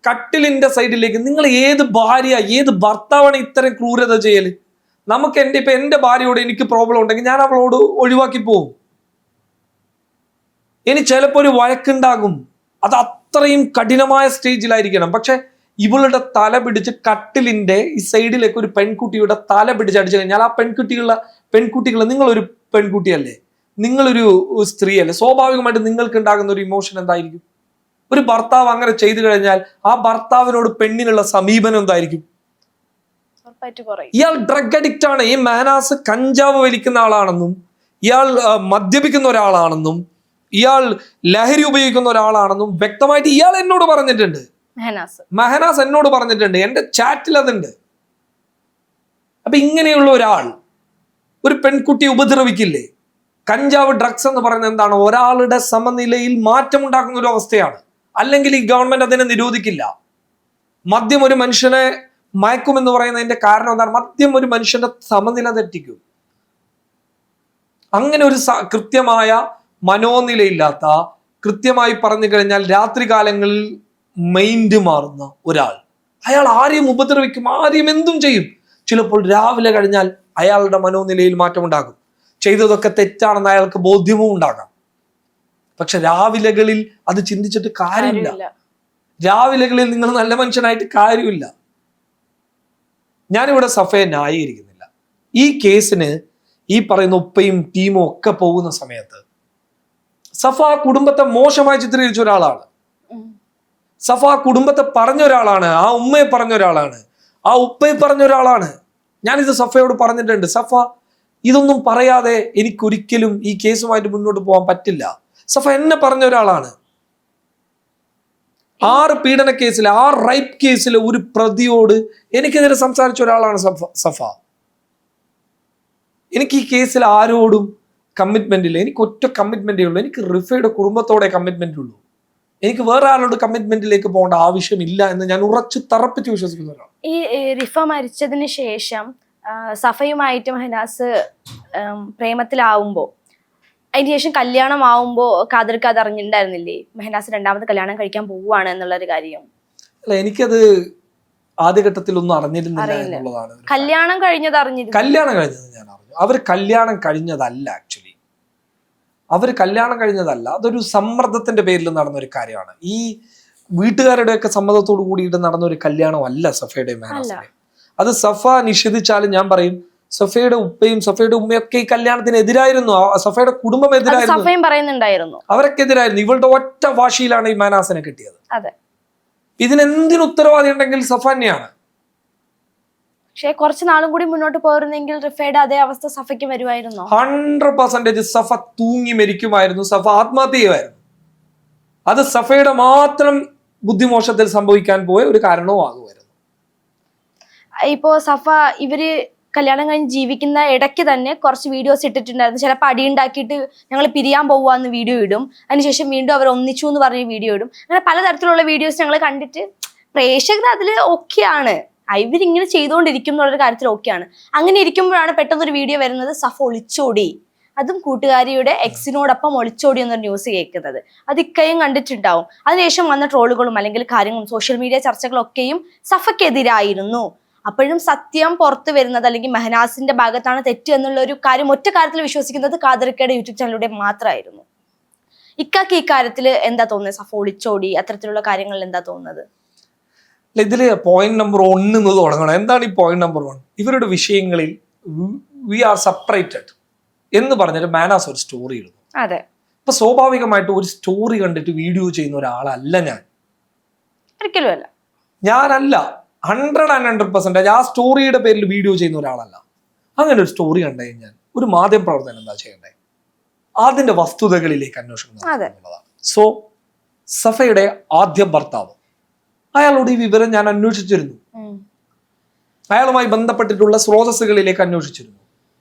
കട്ടിലിന്റെ സൈഡിലേക്ക്. നിങ്ങൾ ഏത് ഭാര്യ, ഏത് ഭർത്താവാണ് ഇത്തരം ക്രൂരത ചെയ്യല്? നമുക്ക് എൻ്റെ ഭാര്യയോട് എനിക്ക് പ്രോബ്ലം ഉണ്ടെങ്കിൽ ഞാൻ അവളോട് ഒഴിവാക്കി പോകും. ഇനി ചിലപ്പോൾ ഒരു വഴക്കുണ്ടാകും, അത് അത്രയും കഠിനമായ സ്റ്റേജിലായിരിക്കണം. പക്ഷെ ഇവളുടെ തല പിടിച്ച് കട്ടിലിന്റെ ഈ സൈഡിലേക്ക് ഒരു പെൺകുട്ടിയുടെ തല പിടിച്ച് അടിച്ചു കഴിഞ്ഞാൽ ആ പെൺകുട്ടികളെ നിങ്ങളൊരു പെൺകുട്ടിയല്ലേ, നിങ്ങളൊരു സ്ത്രീയല്ലേ, സ്വാഭാവികമായിട്ട് നിങ്ങൾക്ക് ഉണ്ടാകുന്ന ഒരു ഇമോഷൻ എന്തായിരിക്കും? ഒരു ഭർത്താവ് അങ്ങനെ ചെയ്തു കഴിഞ്ഞാൽ ആ ഭർത്താവിനോട് പെണ്ണിനുള്ള സമീപനം എന്തായിരിക്കും? ഇയാൾ ഡ്രഗ് അഡിക്റ്റ് ആണ്. ഈ മെഹനാസ് കഞ്ചാവ് വലിക്കുന്ന ആളാണെന്നും ഇയാൾ മദ്യപിക്കുന്ന ഒരാളാണെന്നും ഇയാൾ ലഹരി ഉപയോഗിക്കുന്ന ഒരാളാണെന്നും വ്യക്തമായിട്ട് ഇയാൾ എന്നോട് പറഞ്ഞിട്ടുണ്ട്. മെഹനാസ് എന്നോട് പറഞ്ഞിട്ടുണ്ട്, എന്റെ ചാറ്റിൽ അതുണ്ട്. അപ്പൊ ഇങ്ങനെയുള്ള ഒരാൾ ഒരു പെൺകുട്ടിയെ ഉപദ്രവിക്കില്ലേ? കഞ്ചാവ്, ഡ്രഗ്സ് എന്ന് പറയുന്നത് എന്താണ്? ഒരാളുടെ സമനിലയിൽ മാറ്റമുണ്ടാക്കുന്ന ഒരു അവസ്ഥയാണ്. അല്ലെങ്കിൽ ഈ ഗവൺമെന്റ് അതിനെ നിരോധിക്കില്ല. മദ്യം ഒരു മനുഷ്യനെ മയക്കുമെന്ന് പറയുന്നതിന്റെ കാരണം എന്താണ്? മദ്യം ഒരു മനുഷ്യന്റെ സമനില തെറ്റിക്കും. അങ്ങനെ ഒരു കൃത്യമായ മനോനിലയില്ലാത്ത, കൃത്യമായി പറഞ്ഞു കഴിഞ്ഞാൽ രാത്രികാലങ്ങളിൽ മൈൻഡ് മാറുന്ന ഒരാൾ, അയാൾ ആരെയും ഉപദ്രവിക്കും, ആരെയും എന്തും ചെയ്യും. ചിലപ്പോൾ രാവിലെ കഴിഞ്ഞാൽ അയാളുടെ മനോനിലയിൽ മാറ്റമുണ്ടാകും. ചെയ്തതൊക്കെ തെറ്റാണെന്ന് അയാൾക്ക് ബോധ്യവും ഉണ്ടാകാം. പക്ഷെ രാവിലെകളിൽ അത് ചിന്തിച്ചിട്ട് കാര്യമില്ല. രാവിലെകളിൽ നിങ്ങൾ നല്ല മനുഷ്യനായിട്ട് കാര്യമില്ല. ഞാനിവിടെ സഫയെ ന്യായീകരിക്കുന്നില്ല. ഈ കേസിന് ഈ പറയുന്ന ഉപ്പയും ടീമും ഒക്കെ പോകുന്ന സമയത്ത് സഫ കുടുംബത്തെ മോശമായി ചിത്രീകരിച്ച ഒരാളാണ്. സഫ കുടുംബത്തെ പറഞ്ഞ ഒരാളാണ്, ആ ഉമ്മയെ പറഞ്ഞ ഒരാളാണ്, ആ ഉപ്പയെ പറഞ്ഞ ഒരാളാണ്. ഞാനിത് സഫയോട് പറഞ്ഞിട്ടുണ്ട്. സഫ, ഇതൊന്നും പറയാതെ എനിക്കൊരിക്കലും ഈ കേസുമായിട്ട് മുന്നോട്ട് പോകാൻ പറ്റില്ല. സഫ എന്നെ പറഞ്ഞ ഒരാളാണ്. 6 പീഡന കേസിലെ 6 റൈപ്പ് കേസിലെ ഒരു പ്രതിയോട് എനിക്കെതിരെ സംസാരിച്ച ഒരാളാണ് സഫ. എനിക്ക് ഈ കേസിൽ ആരോടും കമ്മിറ്റ്മെന്റ് ഇല്ല. എനിക്ക് ഒറ്റ കമ്മിറ്റ്മെന്റേ ഉള്ളൂ. എനിക്ക് റിഫയുടെ കുടുംബത്തോടെ കമ്മിറ്റ്മെന്റ് ഉള്ളൂ. എനിക്ക് വേറെ ആരോട് കമ്മിറ്റ്മെന്റിലേക്ക് പോകേണ്ട ആവശ്യമില്ല എന്ന് ഞാൻ ഉറച്ചു തറപ്പിച്ച് വിശ്വസിക്കുന്ന ഒരാൾ. ഈ റിഫ മരിച്ചതിന് ശേഷം സഫയുമായിട്ട് മെഹനാസ് പ്രേമത്തിലാവുമ്പോൾ, അതിന് ശേഷം കല്യാണം ആവുമ്പോൾ കാദർക്ക് അത് അറിഞ്ഞിട്ടുണ്ടായിരുന്നില്ലേ മെഹനാസ് 2ാമത് കല്യാണം കഴിക്കാൻ പോവുകയാണ് എന്നുള്ളൊരു കാര്യം? അല്ല, എനിക്കത് ആദ്യഘട്ടത്തിലൊന്നും അറിഞ്ഞിരുന്നില്ല എന്നുള്ളതാണ്. കല്യാണം കഴിഞ്ഞത് അറിഞ്ഞിരുന്നു. കല്യാണം കഴിഞ്ഞത് ഞാൻ അറിഞ്ഞു. അവർ കല്യാണം കഴിഞ്ഞതല്ല. ആക്ച്വലി അവർ കല്യാണം കഴിഞ്ഞതല്ല. അതൊരു സമ്മർദ്ദത്തിന്റെ പേരിൽ നടന്ന ഒരു കാര്യമാണ്. ഈ വീട്ടുകാരുടെയൊക്കെ സമ്മതത്തോടു കൂടിയിട്ട് നടന്ന ഒരു കല്യാണമല്ല സഫയുടെയും മെഹനാസിന്റെ. അത് സഫ നിഷേധിച്ചാലും ഞാൻ പറയും, സഫയുടെ ഉപ്പയും സഫയുടെ ഉമ്മയൊക്കെ ഈ കല്യാണത്തിന് എതിരായിരുന്നു. സഫയുടെ കുടുംബം എതിരായിരുന്നു, അവരൊക്കെ എതിരായിരുന്നു. ഇവളുടെ ഒറ്റ വാശിയിലാണ് ഈ മെഹനാസിനെ കിട്ടിയത്. ഇതിനെന്തിനു ഉത്തരവാദി ഉണ്ടെങ്കിൽ സഫ തന്നെയാണ്. പക്ഷെ കുറച്ച് നാളും കൂടി മുന്നോട്ട് പോയിരുന്നെങ്കിൽ റിഫയുടെ അതേ അവസ്ഥ സഫയ്ക്ക് വരുമായിരുന്നു. 100% സഫ തൂങ്ങി മരിക്കുമായിരുന്നു. സഫ ആത്മഹത്യ ചെയ്യുമായിരുന്നു. അത് സഫയുടെ മാത്രം ബുദ്ധിമോശത്തിൽ സംഭവിക്കാൻ പോയ ഒരു കാരണവും ആകുമായിരുന്നു. ഇപ്പോ സഫ ഇവര് കല്യാണം കഴിഞ്ഞ് ജീവിക്കുന്ന ഇടയ്ക്ക് തന്നെ കുറച്ച് വീഡിയോസ് ഇട്ടിട്ടുണ്ടായിരുന്നു. ചിലപ്പോൾ അടിയുണ്ടാക്കിയിട്ട് ഞങ്ങൾ പിരിയാൻ പോവാന്ന് വീഡിയോ ഇടും, അതിനുശേഷം വീണ്ടും അവർ ഒന്നിച്ചു എന്ന് പറഞ്ഞ് വീഡിയോ ഇടും. അങ്ങനെ പലതരത്തിലുള്ള വീഡിയോസ് ഞങ്ങൾ കണ്ടിട്ട് പ്രേക്ഷകർ അതിൽ ഓക്കെയാണ്, ഇവരിങ്ങനെ ചെയ്തുകൊണ്ടിരിക്കും എന്നുള്ളൊരു കാര്യത്തിൽ ഓക്കെയാണ്. അങ്ങനെ ഇരിക്കുമ്പോഴാണ് പെട്ടെന്നൊരു വീഡിയോ വരുന്നത്, സഫ ഒളിച്ചോടി, അതും കൂട്ടുകാരിയുടെ എക്സിനോടൊപ്പം ഒളിച്ചോടി എന്നൊരു ന്യൂസ് കേൾക്കുന്നത്. അത് ഇക്കയും കണ്ടിട്ടുണ്ടാവും. അതിനുശേഷം വന്ന ട്രോളുകളും അല്ലെങ്കിൽ കാര്യങ്ങളും സോഷ്യൽ മീഡിയ ചർച്ചകളൊക്കെയും സഫയ്ക്കെതിരായിരുന്നു. അപ്പോഴും സത്യം പുറത്തു വരുന്നത് അല്ലെങ്കിൽ മെഹനാസിന്റെ ഭാഗത്താണ് തെറ്റ് എന്നുള്ള ഒരു കാര്യം ഒറ്റ കാര്യത്തിൽ വിശ്വസിക്കുന്നത് കാദർക്കയുടെ യൂട്യൂബ് ചാനലിലൂടെ മാത്രമായിരുന്നു. ഇക്കാക്ക് ഈ കാര്യത്തിൽ എന്താ തോന്നുന്നത്? സഫ ഒളിച്ചോടി അത്തരത്തിലുള്ള കാര്യങ്ങളിൽ എന്താ തോന്നുന്നത്? ഇതില് പോയിന്റ് നമ്പർ 1 എന്ന് തുടങ്ങണം. എന്താണ് ഈ പോയിന്റ് നമ്പർ 1? ഇവരുടെ വിഷയങ്ങളിൽ വി ആർ സെപ്പറേറ്റഡ് എന്ന് പറഞ്ഞിട്ട് മാനാസ് ഒരു സ്റ്റോറി ഇടുന്നു. അതെ, ഇപ്പൊ സ്വാഭാവികമായിട്ട് ഒരു സ്റ്റോറി കണ്ടിട്ട് വീഡിയോ ചെയ്യുന്ന ഒരാളല്ല ഞാൻ. ഒരിക്കലും അല്ല. ഞാനല്ല. 100% ആ സ്റ്റോറിയുടെ പേരിൽ വീഡിയോ ചെയ്യുന്ന ഒരാളല്ല. അങ്ങനെ ഒരു സ്റ്റോറി കണ്ടു കഴിഞ്ഞാൽ ഒരു മാധ്യമ പ്രവർത്തനം എന്താ ചെയ്യണ്ടേ? അതിന്റെ വസ്തുതകളിലേക്ക് അന്വേഷണം നടത്തുന്നതാണ്. സോ സഫയുടെ ആദ്യ ഭർത്താവ്, അയാളോട് ഈ വിവരം ഞാൻ അന്വേഷിച്ചിരുന്നു. അയാളുമായി ബന്ധപ്പെട്ടിട്ടുള്ള സ്രോതസ്സുകളിലേക്ക് അന്വേഷിച്ചിരുന്നു.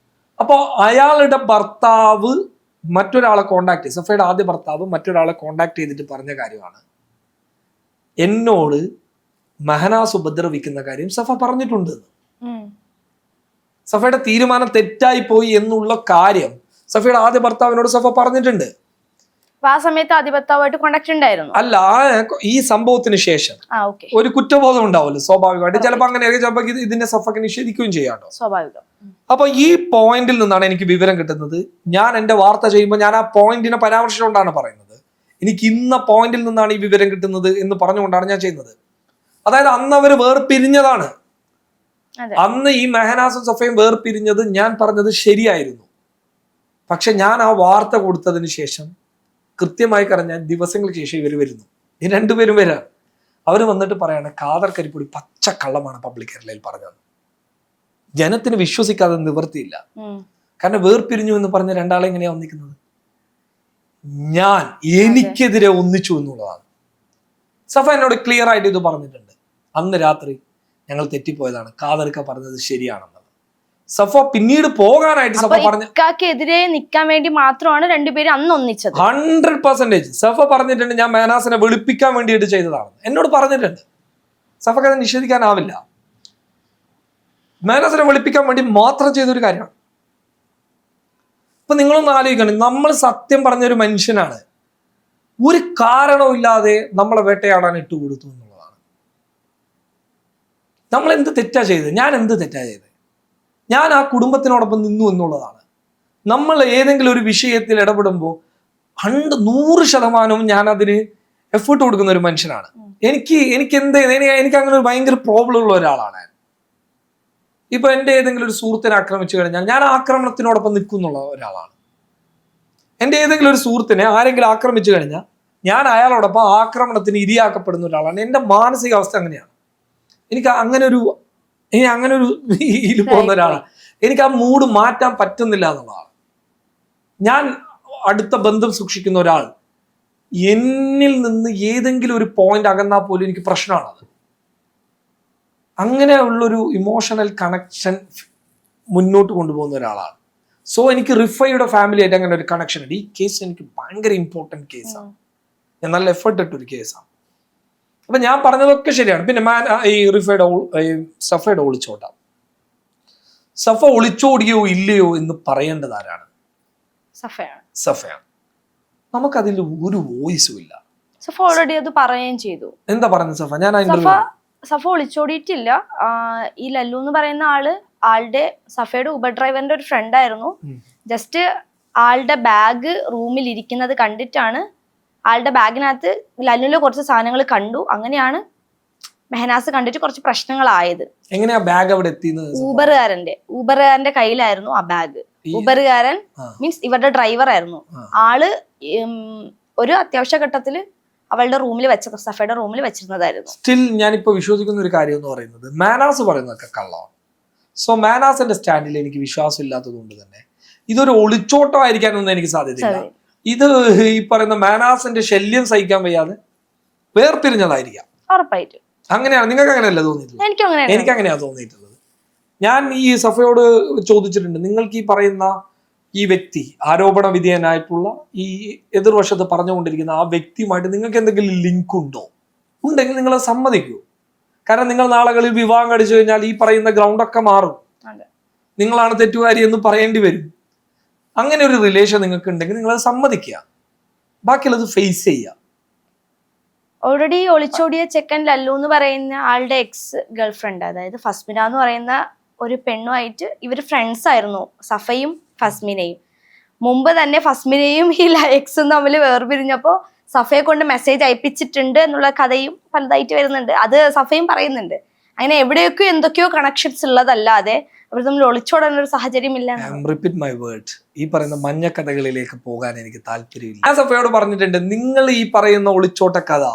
അപ്പോൾ അയാളുടെ ഭർത്താവ് മറ്റൊരാളെ കോണ്ടാക്ട് ചെയ്ത്, സഫയുടെ ആദ്യ ഭർത്താവ് മറ്റൊരാളെ കോണ്ടാക്ട് ചെയ്തിട്ട് പറഞ്ഞ കാര്യമാണ്, എന്നോട് മെഹനാസ് ഉപദ്രവിക്കുന്ന കാര്യം സഫ പറഞ്ഞിട്ടുണ്ട്. സഫയുടെ തീരുമാനം തെറ്റായി പോയി എന്നുള്ള കാര്യം സഫയുടെ ആദ്യ ഭർത്താവിനോട് സഫ പറഞ്ഞിട്ടുണ്ട്. ആ സമയത്ത് ആദ്യ ഭർത്താവായിട്ട് കോണ്ടാക്ട് ഉണ്ടായിരുന്നു. അല്ല, ഈ സംഭവത്തിന് ശേഷം ഒരു കുറ്റബോധം ഉണ്ടാവുമല്ലോ സ്വാഭാവികമായിട്ട്. ചിലപ്പോൾ അങ്ങനെയൊക്കെ ചിലപ്പോൾ ഇതിന്റെ സഫക്ക് നിഷേധിക്കുകയും ചെയ്യാട്ടോ, സ്വാഭാവികം. അപ്പൊ ഈ പോയിന്റിൽ നിന്നാണ് എനിക്ക് വിവരം കിട്ടുന്നത്. ഞാൻ എന്റെ വാർത്ത ചെയ്യുമ്പോൾ ഞാൻ ആ പോയിന്റിനെ പരാമർശിച്ചുകൊണ്ടാണ് പറയുന്നത്. എനിക്ക് ഇന്ന പോയിന്റിൽ നിന്നാണ് ഈ വിവരം കിട്ടുന്നത് എന്ന് പറഞ്ഞുകൊണ്ടാണ് ഞാൻ ചെയ്യുന്നത്. അതായത് അന്ന് അവർ വേർപിരിഞ്ഞതാണ്. അന്ന് ഈ മെഹനാസും സഫയും വേർപിരിഞ്ഞത് ഞാൻ പറഞ്ഞത് ശരിയായിരുന്നു. പക്ഷെ ഞാൻ ആ വാർത്ത കൊടുത്തതിന് ശേഷം കൃത്യമായി പറഞ്ഞാൽ ദിവസങ്ങൾക്ക് ശേഷം ഇവർ വരുന്നു. ഈ രണ്ടുപേരും വരാണ്. അവർ വന്നിട്ട് പറയാണ്, കാദർ കരിപ്പൊടി പച്ചക്കള്ളമാണ് പബ്ലിക് കേരളയിൽ പറഞ്ഞത്. ജനത്തിന് വിശ്വസിക്കാതെ നിവൃത്തിയില്ല. കാരണം വേർപിരിഞ്ഞു എന്ന് പറഞ്ഞ രണ്ടാളെ എങ്ങനെയാ ഒന്നിക്കുന്നത്? ഞാൻ എനിക്കെതിരെ ഒന്നിച്ചു എന്നുള്ളതാണ്. സഫ എന്നോട് ക്ലിയർ ആയിട്ട് ഇത് പറഞ്ഞിട്ടുണ്ട്. അന്ന് രാത്രി ഞങ്ങൾ തെറ്റിപ്പോയതാണ്, കാദർക്ക പറഞ്ഞത് ശരിയാണെന്നത്. സഫ പിന്നീട് പോകാനായിട്ട് സഫ പറഞ്ഞെതിരെ നിൽക്കാൻ വേണ്ടി മാത്രമാണ് രണ്ടുപേരും അന്ന് ഒന്നിച്ചത്. 100% സഫ പറഞ്ഞിട്ടുണ്ട്, ഞാൻ മെഹനാസിനെ വെളുപ്പിക്കാൻ വേണ്ടിയിട്ട് ചെയ്തതാണ് എന്നോട് പറഞ്ഞിട്ടുണ്ട്. സഫക്ക് അത് നിഷേധിക്കാനാവില്ല. മെഹനാസിനെ വെളുപ്പിക്കാൻ വേണ്ടി മാത്രം ചെയ്തൊരു കാര്യമാണ്. അപ്പൊ നിങ്ങളൊന്ന് ആലോചിക്കണം, നമ്മൾ സത്യം പറഞ്ഞൊരു മനുഷ്യനാണ്, ഒരു കാരണവുമില്ലാതെ നമ്മളെ വേട്ടയാടാൻ ഇട്ടുകൊടുത്തു എന്നുള്ളതാണ്. നമ്മൾ എന്ത് തെറ്റാ ചെയ്തത്? ഞാൻ എന്ത് തെറ്റാ ചെയ്തത്? ഞാൻ ആ കുടുംബത്തിനോടൊപ്പം നിന്നു എന്നുള്ളതാണ്. നമ്മൾ ഏതെങ്കിലും ഒരു വിഷയത്തിൽ ഇടപെടുമ്പോൾ 100% ഞാൻ അതിന് എഫേർട്ട് കൊടുക്കുന്ന ഒരു മനുഷ്യനാണ്. എനിക്ക് അങ്ങനെ ഒരു ഭയങ്കര പ്രോബ്ലം ഉള്ള ഒരാളാണ്. ഇപ്പൊ എൻ്റെ ഏതെങ്കിലും ഒരു സുഹൃത്തിനെ ആക്രമിച്ചു കഴിഞ്ഞാൽ ഞാൻ ആക്രമണത്തിനോടൊപ്പം നിൽക്കുന്നുള്ള ഒരാളാണ്. എൻ്റെ ഏതെങ്കിലും ഒരു സുഹൃത്തിനെ ആരെങ്കിലും ആക്രമിച്ചു കഴിഞ്ഞാൽ ഞാൻ അയാളോടൊപ്പം ആക്രമണത്തിന് ഇരയാക്കപ്പെടുന്ന ഒരാളാണ്. എൻ്റെ മാനസികാവസ്ഥ അങ്ങനെയാണ്. എനിക്ക് അങ്ങനെ ഒരു ഇതിൽ പോകുന്ന ഒരാളാണ്. എനിക്ക് ആ മൂഡ് മാറ്റാൻ പറ്റുന്നില്ല എന്നുള്ളതാണ്. ഞാൻ അടുത്ത ബന്ധം സൂക്ഷിക്കുന്ന ഒരാൾ എന്നിൽ നിന്ന് ഏതെങ്കിലും ഒരു പോയിന്റ് അകന്നാൽ പോലും എനിക്ക് പ്രശ്നമാണത്. അങ്ങനെയുള്ളൊരു ഇമോഷണൽ കണക്ഷൻ മുന്നോട്ട് കൊണ്ടുപോകുന്ന ഒരാളാണ്. സോ എനിക്ക് റിഫയുടെ ഫാമിലിയായിട്ട് അങ്ങനെ ഒരു കണക്ഷൻ ഉണ്ട്. ഈ കേസ് എനിക്ക് ഭയങ്കര ഇമ്പോർട്ടൻറ്റ് കേസാണ്. ഞാൻ നല്ല എഫേർട്ട് ഇട്ടൊരു കേസാണ്. അപ്പൊ ഞാൻ പറഞ്ഞതൊക്കെ ശരിയാണ്. പിന്നെ ഈ സഫയുടെ ഒളിച്ചോട്ടം, സഫ ഒളിച്ചോടിയോ ഇല്ലയോ എന്ന് പറയേണ്ടത് ആരാണ്? സഫയാണ്. നമുക്കതിൽ ഒരു വോയിസും ഇല്ല. സഫ ഓൾറെഡി അത് പറയുകയും ചെയ്തു. എന്താ പറഞ്ഞത് സഫ? ഞാൻ സഫ ഒളിച്ചോടിയിട്ടില്ല. ഈ ലല്ലു എന്ന് പറയുന്ന ആളുടെ സഫയുടെ ഊബർ ഡ്രൈവറിന്റെ ഒരു ഫ്രണ്ട് ആയിരുന്നു. ജസ്റ്റ് ആളുടെ ബാഗ് റൂമിൽ ഇരിക്കുന്നത് കണ്ടിട്ടാണ്, ആളുടെ ബാഗിനകത്ത് ലല്ലുവിന്റെ കുറച്ച് സാധനങ്ങൾ കണ്ടു. അങ്ങനെയാണ് മെഹനാസ് കണ്ടിട്ട് കുറച്ച് പ്രശ്നങ്ങളായത്. എങ്ങനെയാ ബാഗ് അവിടെ എത്തിയത്? ഊബറുകാരന്റെ കയ്യിലായിരുന്നു ആ ബാഗ്. ഊബറുകാരൻ മീൻസ് ഇവരുടെ ഡ്രൈവർ ആയിരുന്നു. ആള് ഒരു അത്യാവശ്യ ഘട്ടത്തില് അവളുടെ റൂമിൽ വെച്ച സഫയുടെ റൂമിൽ വെച്ചിരുന്നതായിരുന്നു. സ്റ്റിൽ ഞാനിപ്പോ വിശ്വസിക്കുന്ന ഒരു കാര്യം എന്ന് പറയുന്നത്, മാനാസ് പറയുന്നതൊക്കെ കള്ളമാണ്. സോ മാനാസിന്റെ സ്റ്റാൻഡിൽ എനിക്ക് വിശ്വാസം ഇല്ലാത്തത് കൊണ്ട് തന്നെ ഇതൊരു ഒളിച്ചോട്ടമായിരിക്കാനൊന്നും എനിക്ക് സാധ്യതയില്ല. ഇത് ഈ പറയുന്ന മാനാസിന്റെ ശല്യം സഹിക്കാൻ വയ്യാതെ വേർപിരിഞ്ഞതായിരിക്കാം ഉറപ്പായിട്ടും. അങ്ങനെയാണ്. നിങ്ങൾക്ക് അങ്ങനെയല്ല തോന്നിയിട്ടുള്ളത്? എനിക്ക് അങ്ങനെയാ തോന്നിയിട്ടുള്ളത്. ഞാൻ ഈ സഫയോട് ചോദിച്ചിട്ടുണ്ട്, നിങ്ങൾക്ക് ഈ പറയുന്ന ഈ വ്യക്തി ആരോപണ വിധേയനായിട്ടുള്ള ഈ എതിർവശത്ത് പറഞ്ഞുകൊണ്ടിരിക്കുന്ന ആ വ്യക്തിയുമായിട്ട് നിങ്ങൾക്ക് എന്തെങ്കിലും ലിങ്ക് ഉണ്ടോ? ഉണ്ടെങ്കിൽ നിങ്ങൾ സമ്മതിക്കൂ. കാരണം നിങ്ങൾ നാളുകളിൽ വിവാഹം കഴിച്ചു കഴിഞ്ഞാൽ ഈ പറയുന്ന ഗ്രൗണ്ടൊക്കെ മാറും. നിങ്ങളാണ് തെറ്റുകാരി എന്ന് പറയേണ്ടി വരും. അങ്ങനെ ഒരു റിലേഷൻ നിങ്ങൾക്ക് ഉണ്ടെങ്കിൽ നിങ്ങൾ അത് സമ്മതിക്കുക, ബാക്കിയുള്ളത് ഫേസ് ചെയ്യുക. ഓൾറെഡി ഒളിച്ചോടിയ ചെക്കൻ ലല്ലു എന്ന് പറയുന്ന ആളുടെ എക്സ് ഗേൾഫ്രണ്ട്, അതായത് ഫസ്മിന എന്ന് പറയുന്ന ഒരു പെണ്ണുമായിട്ട് ഇവർ ഫ്രണ്ട്സ് ആയിരുന്നു, സഫയും ഫസ്മിനയും. മുമ്പ് തന്നെ ഫസ്മിനയും ഈ എക്സും തമ്മിൽ വേർപിരിഞ്ഞപ്പോൾ സഫയെ കൊണ്ട് മെസ്സേജ് അയപ്പിച്ചിട്ടുണ്ട് എന്നുള്ള കഥയും പലതായിട്ട് വരുന്നുണ്ട്. അത് സഫയും പറയുന്നുണ്ട്. അങ്ങനെ എവിടെയൊക്കെയോ എന്തൊക്കെയോ കണക്ഷൻസ് ഉള്ളതല്ലാതെ അവർ തമ്മിൽ ഒളിച്ചോടാൻ ഒരു സാഹചര്യം ഇല്ല. ഈ പറയുന്ന മഞ്ഞ കഥകളിലേക്ക് പോകാൻ എനിക്ക് താല്പര്യമില്ല. ഞാൻ സഫയോട് പറഞ്ഞിട്ടുണ്ട്, നിങ്ങൾ ഈ പറയുന്ന ഒളിച്ചോട്ട കഥ,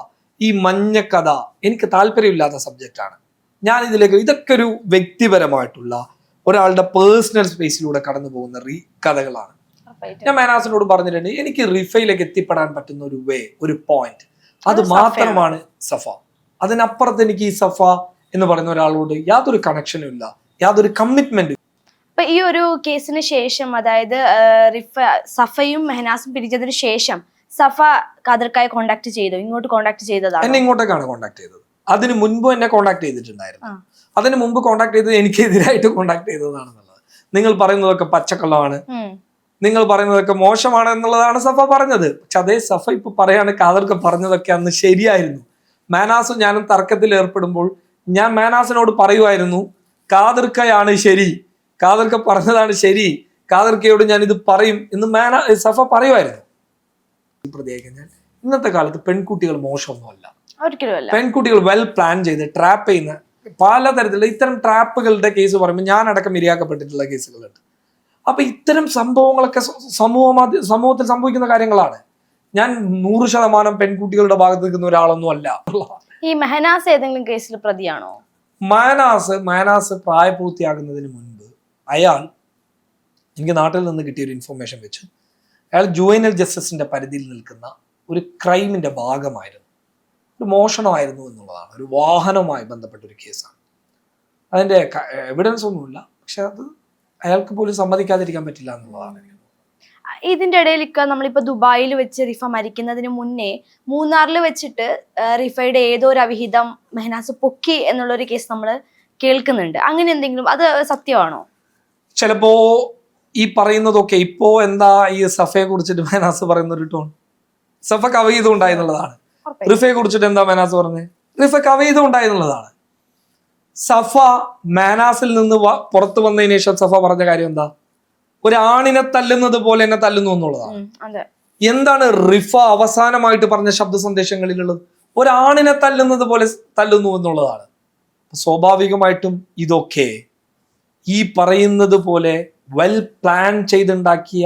ഈ മഞ്ഞ കഥ എനിക്ക് താല്പര്യമില്ലാത്ത സബ്ജക്റ്റാണ്. ഞാൻ ഇതൊക്കെ ഒരു വ്യക്തിപരമായിട്ടുള്ള ഒരാളുടെ പേഴ്സണൽ സ്പേസിലൂടെ കടന്നു പോകുന്ന കഥകളാണ്. ഞാൻ മാനാസിനോട് പറഞ്ഞിട്ടുണ്ട്, എനിക്ക് റിഫയിലേക്ക് എത്തിപ്പെടാൻ പറ്റുന്ന ഒരു ഒരു പോയിന്റ്, അത് മാത്രമാണ് സഫ. അതിനപ്പുറത്ത് എനിക്ക് ഈ സഫ എന്ന് പറയുന്ന ഒരാളോട് യാതൊരു കണക്ഷനും ഇല്ല, യാതൊരു കമ്മിറ്റ്മെന്റും. ഇപ്പൊ ഈ ഒരു കേസിന് ശേഷം, അതായത് സഫയും മെഹനാസും പിരിച്ചതിന് ശേഷം സഫ ഖാദർക്കായെ കോണ്ടാക്ട് ചെയ്തോ? ഇങ്ങോട്ട് കോണ്ടാക്ട് ചെയ്തതാണ്? എന്നെ ഇങ്ങോട്ടേക്കാണ് കോണ്ടാക്ട് ചെയ്തത്. അതിന് മുൻപ് എന്നെ കോണ്ടാക്ട് ചെയ്തിട്ടുണ്ടായിരുന്നു. അതിന് മുമ്പ് കോണ്ടാക്ട് ചെയ്തത് എനിക്കെതിരായിട്ട് കോണ്ടാക്ട് ചെയ്തതാണെന്നുള്ളത്. നിങ്ങൾ പറയുന്നതൊക്കെ പച്ചക്കള്ളമാണ്, നിങ്ങൾ പറയുന്നതൊക്കെ മോശമാണ് എന്നുള്ളതാണ് സഫ പറഞ്ഞത്. പക്ഷെ അതേ സഫ ഇപ്പൊ പറയാണ് ഖാദർക്ക് പറഞ്ഞതൊക്കെ അന്ന് ശരിയായിരുന്നു. മാനാസും ഞാനും തർക്കത്തിൽ ഏർപ്പെടുമ്പോൾ ഞാൻ മാനാസിനോട് പറയുമായിരുന്നു, ഖാദർക്കയാണ് ശരി, ഖാദർക്ക പറഞ്ഞതാണ് ശരി, ഖാദർക്കയോട് ഞാൻ ഇത് പറയും എന്ന് സഫ പറയുമായിരുന്നു. ഞാൻ ഇന്നത്തെ കാലത്ത് പെൺകുട്ടികൾ മോശമൊന്നുമല്ല, പെൺകുട്ടികൾ വെൽ പ്ലാൻ ചെയ്ത് ട്രാപ്പ് ചെയ്യുന്ന പലതരത്തിലുള്ള ഇത്തരം ട്രാപ്പുകളുടെ കേസ് പറയുമ്പോൾ ഞാൻ അടക്കം ഇരയാക്കപ്പെട്ടിട്ടുള്ള കേസുകളുണ്ട്. അപ്പൊ ഇത്തരം സംഭവങ്ങളൊക്കെ സമൂഹത്തിൽ സംഭവിക്കുന്ന കാര്യങ്ങളാണ്. ഞാൻ 100% പെൺകുട്ടികളുടെ ഭാഗത്ത് നിൽക്കുന്ന ഒരാളൊന്നും അല്ല. ഈ മെഹനാസ് ഏതെങ്കിലും കേസിൽ പ്രതിയാണോ? മാനാസ് പ്രായപൂർത്തിയാകുന്നതിന് മുൻപ് എനിക്ക് നാട്ടിൽ നിന്ന് കിട്ടിയ ഒരു ഇൻഫർമേഷൻ വെച്ച് അയാൾ ജുവൈനൽ ജസ്റ്റിസിന്റെ പരിധിയിൽ നിൽക്കുന്ന ഒരു ക്രൈമിന്റെ ഭാഗമായിരുന്നു, ഒരു മോഷണമായിരുന്നു എന്നുള്ളതാണ്. ഒരു വാഹനവുമായി ബന്ധപ്പെട്ട ഒരു കേസാണ്. അതിന്റെ എവിഡൻസ് ഒന്നുമില്ല, പക്ഷെ അത് അയാൾക്ക് പോലും സമ്മതിക്കാതിരിക്കാൻ പറ്റില്ല എന്നുള്ളതാണ്. ഇതിന്റെ ഇടയിൽ നമ്മളിപ്പോ ദുബായിൽ വെച്ച് റിഫ മരിക്കുന്നതിന് മുന്നേ മൂന്നാറിൽ വെച്ചിട്ട് റിഫയുടെ ഏതോ ഒരു അവിഹിതം മെഹനാസ് പൊക്കി എന്നുള്ളൊരു കേസ് നമ്മൾ കേൾക്കുന്നുണ്ട്. അങ്ങനെ എന്തെങ്കിലും അത് സത്യമാണോ? ചിലപ്പോ ഈ പറയുന്നതൊക്കെ ഇപ്പോ എന്താ ഈ സഫയെ കുറിച്ചിട്ട് മെഹനാസ് പറയുന്ന ഒരു ടോൺ? സഫ കവീതം ഉണ്ടായെന്നുള്ളതാണ്. റിഫയെ കുറിച്ചിട്ട് എന്താ മെഹനാസ് പറഞ്ഞത്? റിഫ കവീതം ഉണ്ടായെന്നുള്ളതാണ്. സഫ മാനാസിൽ നിന്ന് പുറത്തു വന്നതിന് ശേഷം സഫ പറഞ്ഞ കാര്യം എന്താ? ഒരാണിനെ തല്ലുന്നത് പോലെ എന്നെ തല്ലുന്നു എന്നുള്ളതാണ്. എന്താണ് റിഫ അവസാനമായിട്ട് പറഞ്ഞ ശബ്ദ സന്ദേശങ്ങളിലുള്ളത്? ഒരാണിനെ തല്ലുന്നത് പോലെ തല്ലുന്നു എന്നുള്ളതാണ്. സ്വാഭാവികമായിട്ടും ഇതൊക്കെ ഈ പറയുന്നത് പോലെ വെൽ പ്ലാൻ ചെയ്തുണ്ടാക്കിയ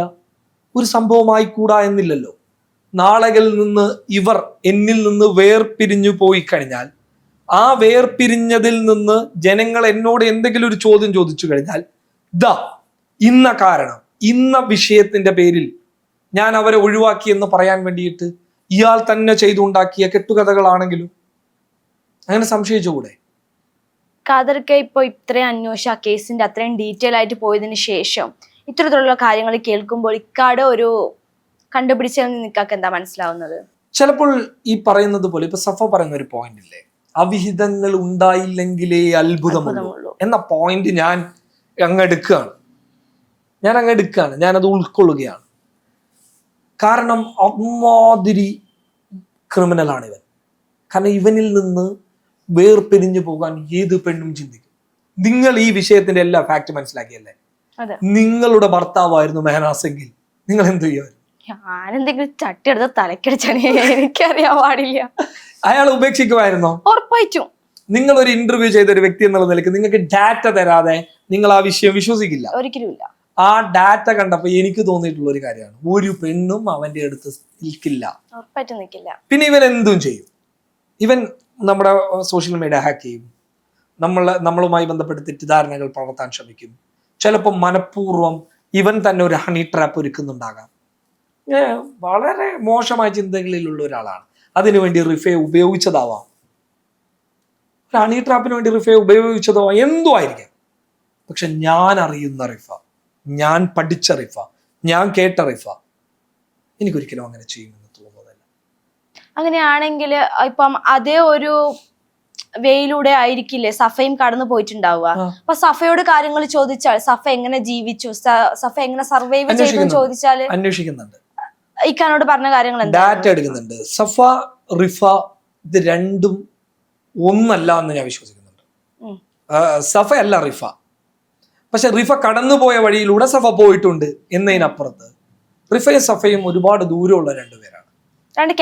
ഒരു സംഭവമായി കൂടാ എന്നില്ലല്ലോ. നാളകളിൽ നിന്ന് ഇവർ എന്നിൽ നിന്ന് വേർപിരിഞ്ഞു പോയി കഴിഞ്ഞാൽ, ആ വേർപിരിഞ്ഞതിൽ നിന്ന് ജനങ്ങൾ എന്നോട് എന്തെങ്കിലും ഒരു ചോദ്യം ചോദിച്ചു കഴിഞ്ഞാൽ, ഇന്ന കാരണം, ഇന്ന വിഷയത്തിന്റെ പേരിൽ ഞാൻ അവരെ ഒഴിവാക്കി എന്ന് പറയാൻ വേണ്ടിയിട്ട് ഇയാൾ തന്നെ ചെയ്തുണ്ടാക്കിയ കെട്ടുകഥകളാണെങ്കിലും അങ്ങനെ സംശയിച്ചുകൂടെ? ഖാദർക്ക് ഇപ്പൊ ഇത്രയും അന്വേഷിച്ച കേസിന്റെ അത്രയും ഡീറ്റെയിൽ ആയിട്ട് പോയതിനു ശേഷം ഇത്തരത്തിലുള്ള കാര്യങ്ങൾ കേൾക്കുമ്പോൾ ഇക്കാട് ഒരു കണ്ടുപിടിച്ചതിൽ നിൽക്കാക്ക് എന്താ മനസ്സിലാവുന്നത്? ചിലപ്പോൾ ഈ പറയുന്നത് പോലെ ഇപ്പൊ സഫ പറയുന്ന ഒരു പോയിന്റ് ഇല്ലേ, അവിഹിതങ്ങൾ ഉണ്ടായില്ലെങ്കിലേ അത്ഭുതമുള്ളൂ എന്ന പോയിന്റ് ഞാൻ അങ്ങ് എടുക്കുകയാണ്. ഞാനത് ഉൾക്കൊള്ളുകയാണ്. കാരണം അമ്മാതിരി ക്രിമിനലാണ് ഇവൻ. കാരണം ഇവനിൽ നിന്ന് വേർപിരിഞ്ഞു പോകാൻ ഏത് പെണ്ണും ചിന്തിക്കും. നിങ്ങൾ ഈ വിഷയത്തിന്റെ എല്ലാ ഫാക്ട് മനസ്സിലാക്കിയല്ലേ? നിങ്ങളുടെ ഭർത്താവായിരുന്നു മെഹനാസ് എങ്കിൽ നിങ്ങൾ എന്ത് ചെയ്യുമായിരുന്നു? ഞാനെന്തെങ്കിലും ചട്ടിയെടുത്ത് തലക്കടിച്ചാണ്, എനിക്കറിയാൻ പാടില്ല. അയാൾ ഉപേക്ഷിക്കുമായിരുന്നോ? ഉറപ്പായിട്ടും. നിങ്ങൾ ഒരു ഇന്റർവ്യൂ ചെയ്ത ഒരു വ്യക്തി എന്നുള്ള നിലയ്ക്ക് നിങ്ങൾക്ക് ഡാറ്റ തരാതെ നിങ്ങൾ ആ വിഷയം വിശ്വസിക്കില്ല. ഒരിക്കലുമില്ല. ആ ഡാറ്റ കണ്ടപ്പോ എനിക്ക് തോന്നിയിട്ടുള്ള ഒരു കാര്യമാണ്, ഒരു പെണ്ണും അവന്റെ അടുത്ത് നിൽക്കില്ല. ഉറപ്പായിട്ടും നിൽക്കില്ല. പിന്നെ ഇവൻ എന്തും ചെയ്യും. ഇവൻ നമ്മുടെ സോഷ്യൽ മീഡിയ ഹാക്ക് ചെയ്യും, നമ്മളുമായി ബന്ധപ്പെട്ട് തെറ്റിദ്ധാരണകൾ പകർത്താൻ ശ്രമിക്കും. ചിലപ്പോൾ മനഃപൂർവ്വം ഇവൻ തന്നെ ഒരു ഹണി ട്രാപ്പ് ഒരുക്കുന്നുണ്ടാകാം. വളരെ മോശമായ ചിന്തകളിലുള്ള ഒരാളാണ്. അതിനുവേണ്ടി റിഫയെ ഉപയോഗിച്ചതാവാം, ഒരു ഹണി ട്രാപ്പിന് വേണ്ടി റിഫയെ ഉപയോഗിച്ചതാവാം, എന്തോ ആയിരിക്കാം. പക്ഷെ ഞാൻ അറിയുന്ന റിഫ, ഞാൻ പഠിച്ച റിഫ, ഞാൻ കേട്ട റിഫ എനിക്കൊരിക്കലും അങ്ങനെ ചെയ്യുമെന്ന് തോന്നുന്നില്ല. അങ്ങനെയാണെങ്കിൽ ഇപ്പം അതേ ഒരു വേയിലൂടെ ആയിരിക്കില്ലേ സഫയും കടന്നു പോയിട്ടുണ്ടാവുക. അപ്പൊ സഫയോട് കാര്യങ്ങൾ ചോദിച്ചാൽ സഫ എങ്ങനെ ജീവിച്ചു, സഫ എങ്ങനെ സർവൈവ് ചെയ്തു ചോദിച്ചാൽ അന്വേഷിക്കുന്നുണ്ട്. ഇക്കാനോട് പറഞ്ഞ കാര്യങ്ങൾ ഡാറ്റ എടുക്കുന്നുണ്ട്. സഫ റിഫ ഇത് രണ്ടും ഒന്നല്ല എന്ന് ഞാൻ വിശ്വസിക്കുന്നുണ്ട്. സഫ അല്ല റിഫ. പക്ഷെ റിഫ കടന്നുപോയ വഴിയിലൂടെ സഫ പോയിട്ടുണ്ട് എന്നതിനപ്പുറത്ത് റിഫയും സഫയും ഒരുപാട് ദൂരമുള്ള രണ്ടുപേരാണ്, രണ്ട്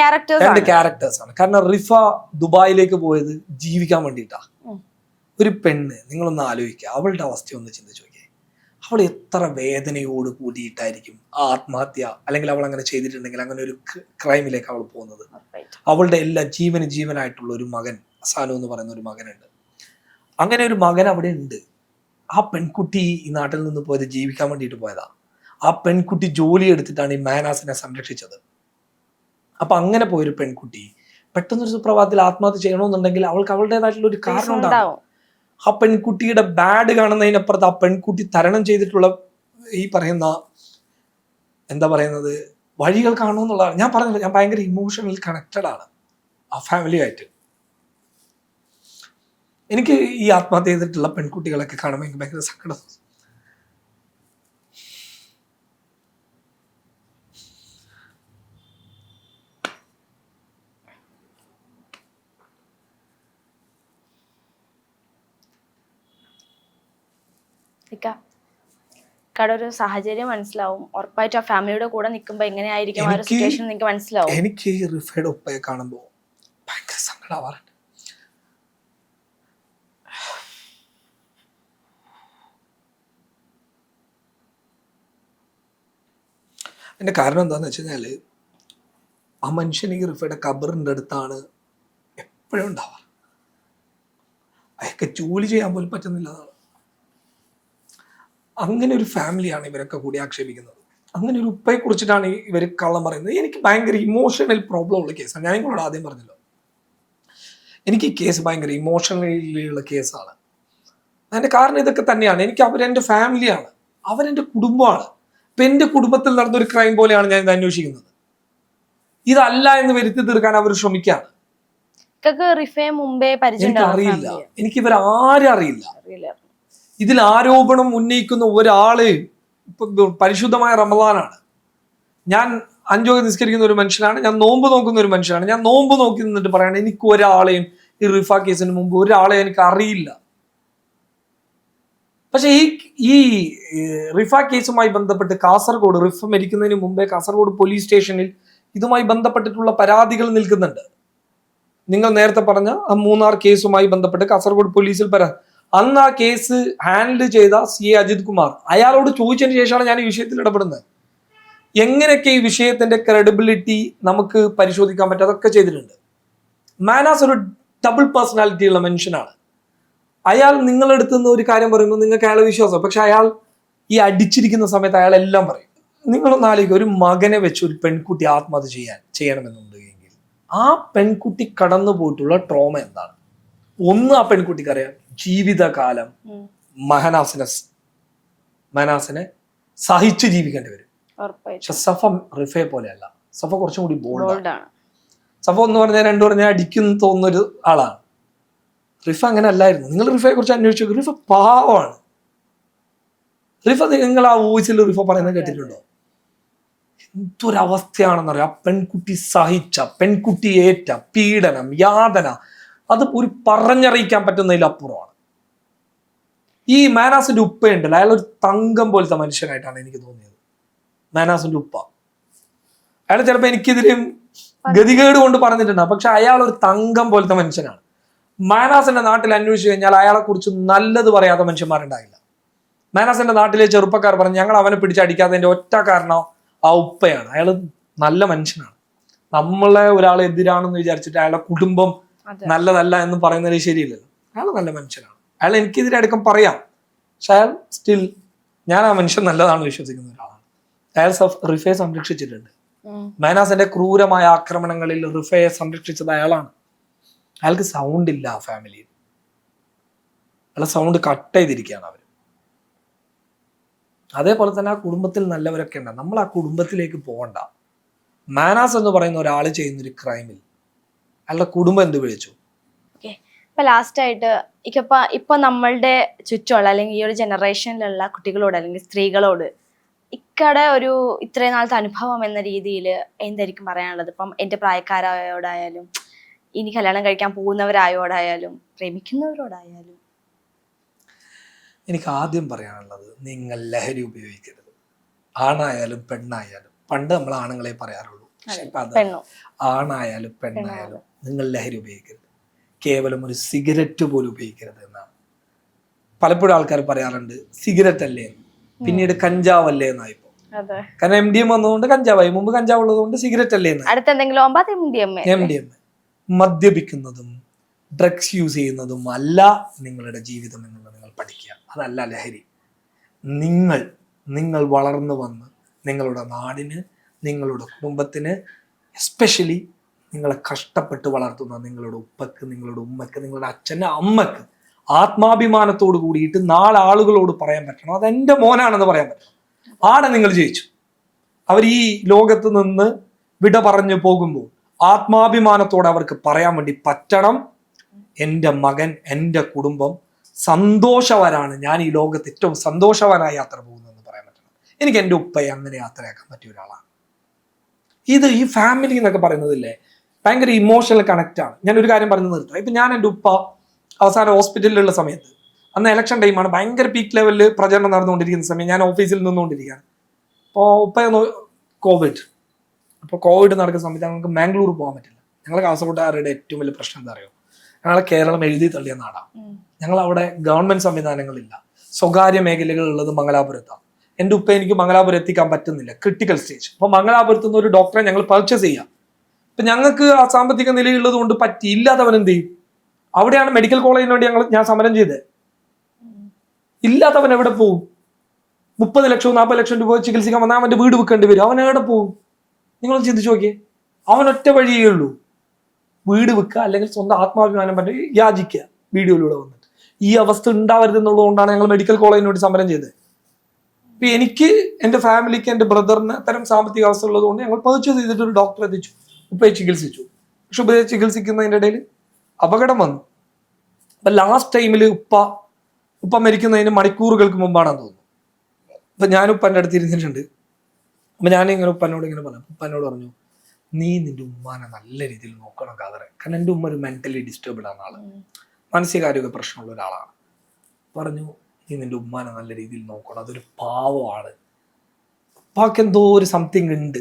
ക്യാരക്ടേഴ്സ് ആണ്. കാരണം റിഫ ദുബായിലേക്ക് പോയത് ജീവിക്കാൻ വേണ്ടിയിട്ടാ. ഒരു പെണ്ണ്, നിങ്ങളൊന്ന് ആലോചിക്കുക, അവളുടെ അവസ്ഥ ഒന്ന് ചിന്തിച്ചു നോക്കിയേ. അവൾ എത്ര വേദനയോട് കൂടിയിട്ടായിരിക്കും ആത്മഹത്യ, അല്ലെങ്കിൽ അവൾ അങ്ങനെ ചെയ്തിട്ടുണ്ടെങ്കിൽ അങ്ങനെ ഒരു ക്രൈമിലേക്ക് അവൾ പോകുന്നത്. അവളുടെ എല്ലാ ജീവനായിട്ടുള്ള ഒരു മകൻ, അസാനു എന്ന് പറയുന്ന ഒരു മകനുണ്ട്. അങ്ങനെ ഒരു മകൻ അവിടെ ഉണ്ട്. ആ പെൺകുട്ടി ഈ നാട്ടിൽ നിന്ന് പോയത് ജീവിക്കാൻ വേണ്ടിയിട്ട് പോയതാ. ആ പെൺകുട്ടി ജോലി എടുത്തിട്ടാണ് ഈ മാനാസിനെ സംരക്ഷിച്ചത്. അപ്പൊ അങ്ങനെ പോയൊരു പെൺകുട്ടി പെട്ടെന്നൊരു സുപ്രഭാതത്തിൽ ആത്മഹത്യ ചെയ്യണമെന്നുണ്ടെങ്കിൽ അവൾക്ക് അവളുടേതായിട്ടുള്ള ഒരു കാരണം ഉണ്ടാവും. ആ പെൺകുട്ടിയുടെ ബാഡ് കാണുന്നതിനപ്പുറത്ത് ആ പെൺകുട്ടി തരണം ചെയ്തിട്ടുള്ള ഈ പറയുന്ന എന്താ പറയുന്നത് വഴികൾ കാണുമെന്നുള്ളതാണ്. ഞാൻ പറഞ്ഞില്ല, ഞാൻ ഭയങ്കര ഇമോഷണൽ കണക്റ്റഡ് ആണ് ആ ഫാമിലിയായിട്ട്. എനിക്ക് ഈ ആത്മഹത്യ ചെയ്തിട്ടുള്ള പെൺകുട്ടികളൊക്കെ കാണുമ്പോൾ എനിക്ക് ഭയങ്കര സങ്കടം. ഒരു സാഹചര്യം മനസ്സിലാവും. ഉറപ്പായിട്ടും ആ ഫാമിലിയുടെ കൂടെ നിൽക്കുമ്പോ എങ്ങനെയായിരിക്കും ആ ഒരു സിറ്റുവേഷൻ നിങ്ങൾക്ക് മനസ്സിലാവും. എനിക്ക് ഈ റിഫയുടെ ഉപ്പയെ കാണുമ്പോൾ ഭയങ്കര സങ്കടമാവാറുണ്ട്. അതിന്റെ കാരണം എന്താന്ന് വെച്ച് കഴിഞ്ഞാല് ആ മനുഷ്യൻ ഈ റിഫയുടെ ഖബറിന്റെ അടുത്താണ് എപ്പോഴും ഉണ്ടാവാറ്. അയാൾക്ക് ജോലി ചെയ്യാൻ പോലും പറ്റുന്നില്ല. അങ്ങനെ ഒരു ഫാമിലിയാണ് ഇവരൊക്കെ കൂടി ആക്ഷേപിക്കുന്നത്. അങ്ങനെ ഒരു ഉപ്പയെ കുറിച്ചിട്ടാണ് ഇവർ കള്ളം പറയുന്നത്. എനിക്ക് ഭയങ്കര ഇമോഷണൽ പ്രോബ്ലം ഉള്ള കേസാണ്. ഞാൻ നിങ്ങളോട് ആദ്യം പറഞ്ഞല്ലോ, എനിക്ക് ഈ കേസ് ഭയങ്കര ഇമോഷണലിയുള്ള കേസാണ്. അതിന്റെ കാരണം ഇതൊക്കെ തന്നെയാണ്. എനിക്ക് അവരെൻ്റെ ഫാമിലിയാണ്, അവരെൻ്റെ കുടുംബമാണ്. ഇപ്പൊ എൻ്റെ കുടുംബത്തിൽ നടന്നൊരു ക്രൈം പോലെയാണ് ഞാൻ ഇത് അന്വേഷിക്കുന്നത്. ഇതല്ല എന്ന് വരുത്തി തീർക്കാൻ അവർ ശ്രമിക്കുകയാണ്. എനിക്കറിയില്ല, എനിക്ക് ഇവരാരും അറിയില്ല. ഇതിൽ ആരോപണം ഉന്നയിക്കുന്ന ഒരാള് പരിശുദ്ധമായ റമദാനാണ്. ഞാൻ 5 വക്ത് നിസ്കരിക്കുന്ന ഒരു മനുഷ്യനാണ്, ഞാൻ നോമ്പ് നോക്കുന്ന ഒരു മനുഷ്യനാണ്. ഞാൻ നോമ്പ് നോക്കി നിന്നിട്ട് പറയാണ്, എനിക്ക് ഒരാളെയും ഈ റിഫ കേസിന് മുമ്പ് ഒരാളെ എനിക്ക് അറിയില്ല. പക്ഷെ ഈ റിഫ കേസുമായി ബന്ധപ്പെട്ട് കാസർഗോഡ്, റിഫ മരിക്കുന്നതിന് മുമ്പേ കാസർഗോഡ് പോലീസ് സ്റ്റേഷനിൽ ഇതുമായി ബന്ധപ്പെട്ടിട്ടുള്ള പരാതികൾ നിൽക്കുന്നുണ്ട്. നിങ്ങൾ നേരത്തെ പറഞ്ഞ ആ മൂന്നാർ കേസുമായി ബന്ധപ്പെട്ട് കാസർഗോഡ് പോലീസിൽ അന്ന് ആ കേസ് ഹാൻഡിൽ ചെയ്ത CA അജിത് കുമാർ, അയാളോട് ചോദിച്ചതിന് ശേഷമാണ് ഞാൻ ഈ വിഷയത്തിൽ ഇടപെടുന്നത്. എങ്ങനെയൊക്കെ ഈ വിഷയത്തിന്റെ ക്രെഡിബിലിറ്റി നമുക്ക് പരിശോധിക്കാൻ പറ്റും, അതൊക്കെ ചെയ്തിട്ടുണ്ട്. മാനാസ് ഒരു ഡബിൾ പേഴ്സണാലിറ്റി ഉള്ള മനുഷ്യനാണ്. അയാൾ നിങ്ങളെടുത്ത് നിന്ന് ഒരു കാര്യം പറയുമ്പോൾ നിങ്ങൾക്ക് അയാളെ വിശ്വാസം, പക്ഷെ അയാൾ ഈ അടിച്ചിരിക്കുന്ന സമയത്ത് അയാൾ എല്ലാം പറയും. നിങ്ങളൊന്ന് ആലോചിക്കുക, ഒരു മകനെ വെച്ച് ഒരു പെൺകുട്ടി ആത്മഹത്യ ചെയ്യണമെന്നുണ്ട് എങ്കിൽ ആ പെൺകുട്ടി കടന്നു പോയിട്ടുള്ള ട്രോമ എന്താണ്? ഒന്ന്, ആ പെൺകുട്ടിക്ക് അറിയാം ജീവിതകാലം മഹനാസിനെ സഹിച്ച് ജീവിക്കേണ്ടി വരും. പക്ഷെ സഫ റിഫയെ പോലെയല്ല. സഫ കുറച്ചും കൂടി ബോൾഡാണ്. സഫ എന്ന് പറഞ്ഞാൽ 2 പറഞ്ഞാൽ അടിക്കുന്നു തോന്നുന്നൊരു ആളാണ്. റിഫ അങ്ങനെ അല്ലായിരുന്നു. നിങ്ങൾ റിഫയെ കുറിച്ച് അന്വേഷിച്ചു, റിഫ പാവമാണ്. റിഫ, നിങ്ങൾ ആ വോയിസിൽ റിഫ പറയുന്നത് കേട്ടിട്ടുണ്ടോ? എന്തൊരവസ്ഥയാണെന്നറിയാം. ആ പെൺകുട്ടി സഹിച്ച, പെൺകുട്ടി ഏറ്റ പീഡനം, യാതന, അത് ഒരു പറഞ്ഞറിയിക്കാൻ പറ്റുന്നതിലപ്പുറമാണ്. ഈ മാനാസിന്റെ ഉപ്പയുണ്ടല്ലോ, അയാൾ ഒരു തങ്കം പോലത്തെ മനുഷ്യനായിട്ടാണ് എനിക്ക് തോന്നിയത്. മാനാസിന്റെ ഉപ്പ, അയാൾ ചിലപ്പോൾ എനിക്കെതിരെയും ഗതികേട് കൊണ്ട് പറഞ്ഞിട്ടുണ്ടാകും, പക്ഷെ അയാൾ ഒരു തങ്കം പോലത്തെ മനുഷ്യനാണ്. മാനാസിന്റെ നാട്ടിൽ അന്വേഷിച്ചു കഴിഞ്ഞാൽ അയാളെ കുറിച്ച് നല്ലത് പറയാത്ത മനുഷ്യന്മാരുണ്ടായില്ല. മാനാസിന്റെ നാട്ടിലെ ചെറുപ്പക്കാർ പറഞ്ഞു, ഞങ്ങൾ അവനെ പിടിച്ചടിക്കാത്തതിന്റെ ഒറ്റ കാരണം ആ ഉപ്പയാണ്. അയാൾ നല്ല മനുഷ്യനാണ്. നമ്മളെ ഒരാൾ എതിരാണെന്ന് വിചാരിച്ചിട്ട് അയാളുടെ കുടുംബം നല്ലതല്ല എന്ന് പറയുന്നത് ശരിയില്ലല്ലോ. അയാൾ നല്ല മനുഷ്യനാണ്. അയാൾ എനിക്കെതിരെ അടുക്കം പറയാം, പക്ഷെ അയാൾ സ്റ്റിൽ, ഞാൻ ആ മനുഷ്യൻ നല്ലതാണ് വിശ്വസിക്കുന്ന ഒരാളാണ്. അയാൾ റിഫയെ സംരക്ഷിച്ചിട്ടുണ്ട്. മാനാസിന്റെ ക്രൂരമായ ആക്രമണങ്ങളിൽ റിഫയെ സംരക്ഷിച്ചത് അയാളാണ്. അയാൾക്ക് സൗണ്ട് ഇല്ല ആ ഫാമിലിയിൽ. അയാളെ സൗണ്ട് കട്ട് ചെയ്തിരിക്കുകയാണ് അവർ. അതേപോലെ തന്നെ ആ കുടുംബത്തിൽ നല്ലവരൊക്കെ ഉണ്ട്. നമ്മൾ ആ കുടുംബത്തിലേക്ക് പോകണ്ട. മാനാസ് എന്ന് പറയുന്ന ഒരാൾ ചെയ്യുന്നൊരു ക്രൈമിൽ അയാളുടെ കുടുംബം എന്ത് വിളിച്ചു? ഇപ്പൊ ലാസ്റ്റ് ആയിട്ട് ഇപ്പൊ നമ്മളുടെ ചുറ്റുമുള്ള അല്ലെങ്കിൽ ഈ ഒരു ജനറേഷനിലുള്ള കുട്ടികളോട് അല്ലെങ്കിൽ സ്ത്രീകളോട് ഇക്കടെ ഒരു ഇത്രയും നാളത്തെ അനുഭവം എന്ന രീതിയിൽ എന്തായിരിക്കും പറയാനുള്ളത്? ഇപ്പം എൻ്റെ പ്രായക്കാരോടായാലും, ഇനി കല്യാണം കഴിക്കാൻ പോകുന്നവരായോടായാലും, പ്രേമിക്കുന്നവരോടായാലും. എനിക്ക് ആദ്യം പറയാനുള്ളത്, നിങ്ങൾ ലഹരി ഉപയോഗിക്കരുത്. ആണായാലും പെണ്ണായാലും. പണ്ട് നമ്മൾ ആണുങ്ങളെ പറയാറുള്ളൂ, ആണായാലും പെണ്ണായാലും നിങ്ങൾ ലഹരി ഉപയോഗിക്കരുത്. കേവലം ഒരു സിഗരറ്റ് പോലും ഉപയോഗിക്കരുത് എന്നാണ്. പലപ്പോഴും ആൾക്കാർ പറയാറുണ്ട് സിഗരറ്റ് അല്ലേ, പിന്നീട് കഞ്ചാവല്ലേ എന്നായിപ്പോ. കാരണം MDM വന്നതുകൊണ്ട് കഞ്ചാവായി, മുമ്പ് കഞ്ചാവ് ഉള്ളതുകൊണ്ട് സിഗരറ്റ് അല്ലേ എന്നായി. MDM മദ്യപിക്കുന്നതും ഡ്രഗ്സ് യൂസ് ചെയ്യുന്നതും അല്ല നിങ്ങളുടെ ജീവിതം എന്നുള്ളത് നിങ്ങൾ പഠിക്കുക. അതല്ല ലഹരി. നിങ്ങൾ വളർന്നു വന്ന് നിങ്ങളുടെ നാടിന്, നിങ്ങളുടെ കുടുംബത്തിന്, എസ്പെഷ്യലി നിങ്ങളെ കഷ്ടപ്പെട്ട് വളർത്തുന്ന നിങ്ങളുടെ ഉപ്പക്ക്, നിങ്ങളുടെ ഉമ്മക്ക്, നിങ്ങളുടെ അച്ഛൻ്റെ അമ്മക്ക് ആത്മാഭിമാനത്തോട് കൂടിയിട്ട് 4 ആളുകളോട് പറയാൻ പറ്റണം, അതെൻ്റെ മോനാണെന്ന് പറയാൻ പറ്റണം. ആടെ നിങ്ങൾ ജയിച്ചു. അവർ ഈ ലോകത്ത് നിന്ന് വിട പറഞ്ഞു പോകുമ്പോൾ ആത്മാഭിമാനത്തോടെ അവർക്ക് പറയാൻ വേണ്ടി പറ്റണം, എൻ്റെ മകൻ, എൻ്റെ കുടുംബം സന്തോഷവാനാണ്, ഞാൻ ഈ ലോകത്ത് ഏറ്റവും സന്തോഷവാനായി യാത്ര പോകുന്നതെന്ന് പറയാൻ പറ്റണം. എനിക്ക് എൻ്റെ ഉപ്പയെ അങ്ങനെ യാത്രയാക്കാൻ പറ്റിയ ഒരാളാണ്. ഈ ഫാമിലി എന്നൊക്കെ പറയുന്നതില്ലേ ഭയങ്കര ഇമോഷണൽ കണക്റ്റാണ്. ഞാൻ ഒരു കാര്യം പറഞ്ഞു നിർത്താം. ഇപ്പം ഞാൻ എൻ്റെ ഉപ്പ അവസാനം ഹോസ്പിറ്റലിലുള്ള സമയത്ത്, അന്ന് ഇലക്ഷൻ ടൈമാണ്, ഭയങ്കര പീക്ക് ലെവലിൽ പ്രചരണം നടന്നുകൊണ്ടിരിക്കുന്ന സമയം, ഞാൻ ഓഫീസിൽ നിന്നുകൊണ്ടിരിക്കുകയാണ്. അപ്പോൾ ഉപ്പ കോവിഡ് നടക്കുന്ന സമയത്ത് ഞങ്ങൾക്ക് മാംഗ്ലൂർ പോകാൻ പറ്റില്ല. ഞങ്ങൾ കാസർഗോഡുകാരുടെ ഏറ്റവും വലിയ പ്രശ്നം എന്താ അറിയോ? ഞങ്ങളെ കേരളം എഴുതി തള്ളിയ നാടാണ്. ഞങ്ങൾ അവിടെ ഗവൺമെന്റ് സംവിധാനങ്ങളില്ല, സ്വകാര്യ മേഖലകളുള്ളത് മംഗലാപുരത്താണ്. എൻ്റെ ഉപ്പ എനിക്ക് മംഗലാപുരം എത്തിക്കാൻ പറ്റുന്നില്ല, ക്രിട്ടിക്കൽ സ്റ്റേജ്. അപ്പോൾ മംഗലാപുരത്ത് നിന്ന് ഒരു ഡോക്ടറെ ഞങ്ങൾ പർച്ചേസ് ചെയ്യാം. ഇപ്പം ഞങ്ങൾക്ക് ആ സാമ്പത്തിക നിലയുള്ളത് കൊണ്ട് പറ്റി, ഇല്ലാത്തവൻ എന്ത് ചെയ്യും? അവിടെയാണ് മെഡിക്കൽ കോളേജിന് വേണ്ടി ഞാൻ സമരം ചെയ്തത്. ഇല്ലാത്തവൻ എവിടെ പോകും? 30 ലക്ഷവും 40 ലക്ഷം രൂപ ചികിത്സിക്കാൻ വന്നാൽ അവൻ്റെ വീട് വിൽക്കേണ്ടി വരും. അവൻ എവിടെ പോകും? നിങ്ങളൊന്ന് ചിന്തിച്ചു നോക്കിയേ. അവൻ ഒറ്റ വഴിയേ ഉള്ളൂ, വീട് വിൽക്കുക, അല്ലെങ്കിൽ സ്വന്തം ആത്മാഭിമാനം പറ്റി യാചിക്കുക വീഡിയോയിലൂടെ വന്നിട്ട്. ഈ അവസ്ഥ ഉണ്ടാവരുതെന്നുള്ളതുകൊണ്ടാണ് ഞങ്ങൾ മെഡിക്കൽ കോളേജിന് വേണ്ടി സമരം ചെയ്തത്. ഇപ്പം എനിക്ക്, എൻ്റെ ഫാമിലിക്ക്, എൻ്റെ ബ്രദറിന് അത്തരം സാമ്പത്തിക അവസ്ഥ ഉള്ളതുകൊണ്ട് ഞങ്ങൾ പർച്ചേസ് ചെയ്തിട്ട് ഒരു ഡോക്ടറെ എത്തിച്ചു. ഉപ്പയെ ചികിത്സിച്ചു. പക്ഷെ ഉപ്പയെ ചികിത്സിക്കുന്നതിൻ്റെ ഇടയിൽ അപകടം വന്നു. അപ്പം ലാസ്റ്റ് ടൈമിൽ ഉപ്പ മരിക്കുന്നതിന് മണിക്കൂറുകൾക്ക് മുമ്പാണെന്ന് തോന്നുന്നു, അപ്പം ഞാനും ഉപ്പൻ്റെ അടുത്ത് ഇരുന്നിട്ടുണ്ട്. അപ്പം ഞാനിങ്ങനെ ഉപ്പനോട് ഇങ്ങനെ പറഞ്ഞു. ഉപ്പനോട് പറഞ്ഞു, നീ നിന്റെ ഉമ്മാനെ നല്ല രീതിയിൽ നോക്കണം കാതറെ. കാരണം എൻ്റെ ഉമ്മ ഒരു മെന്റലി ഡിസ്റ്റർബ്ഡ് ആണ് ആള്, മാനസികാരോഗ്യ പ്രശ്നമുള്ള ഒരാളാണ്. പറഞ്ഞു, നീ നിന്റെ ഉമ്മാനെ നല്ല രീതിയിൽ നോക്കണം, അതൊരു പാവമാണ്. ഉപ്പാക്ക് എന്തോ ഒരു സംതിങ് ഉണ്ട്,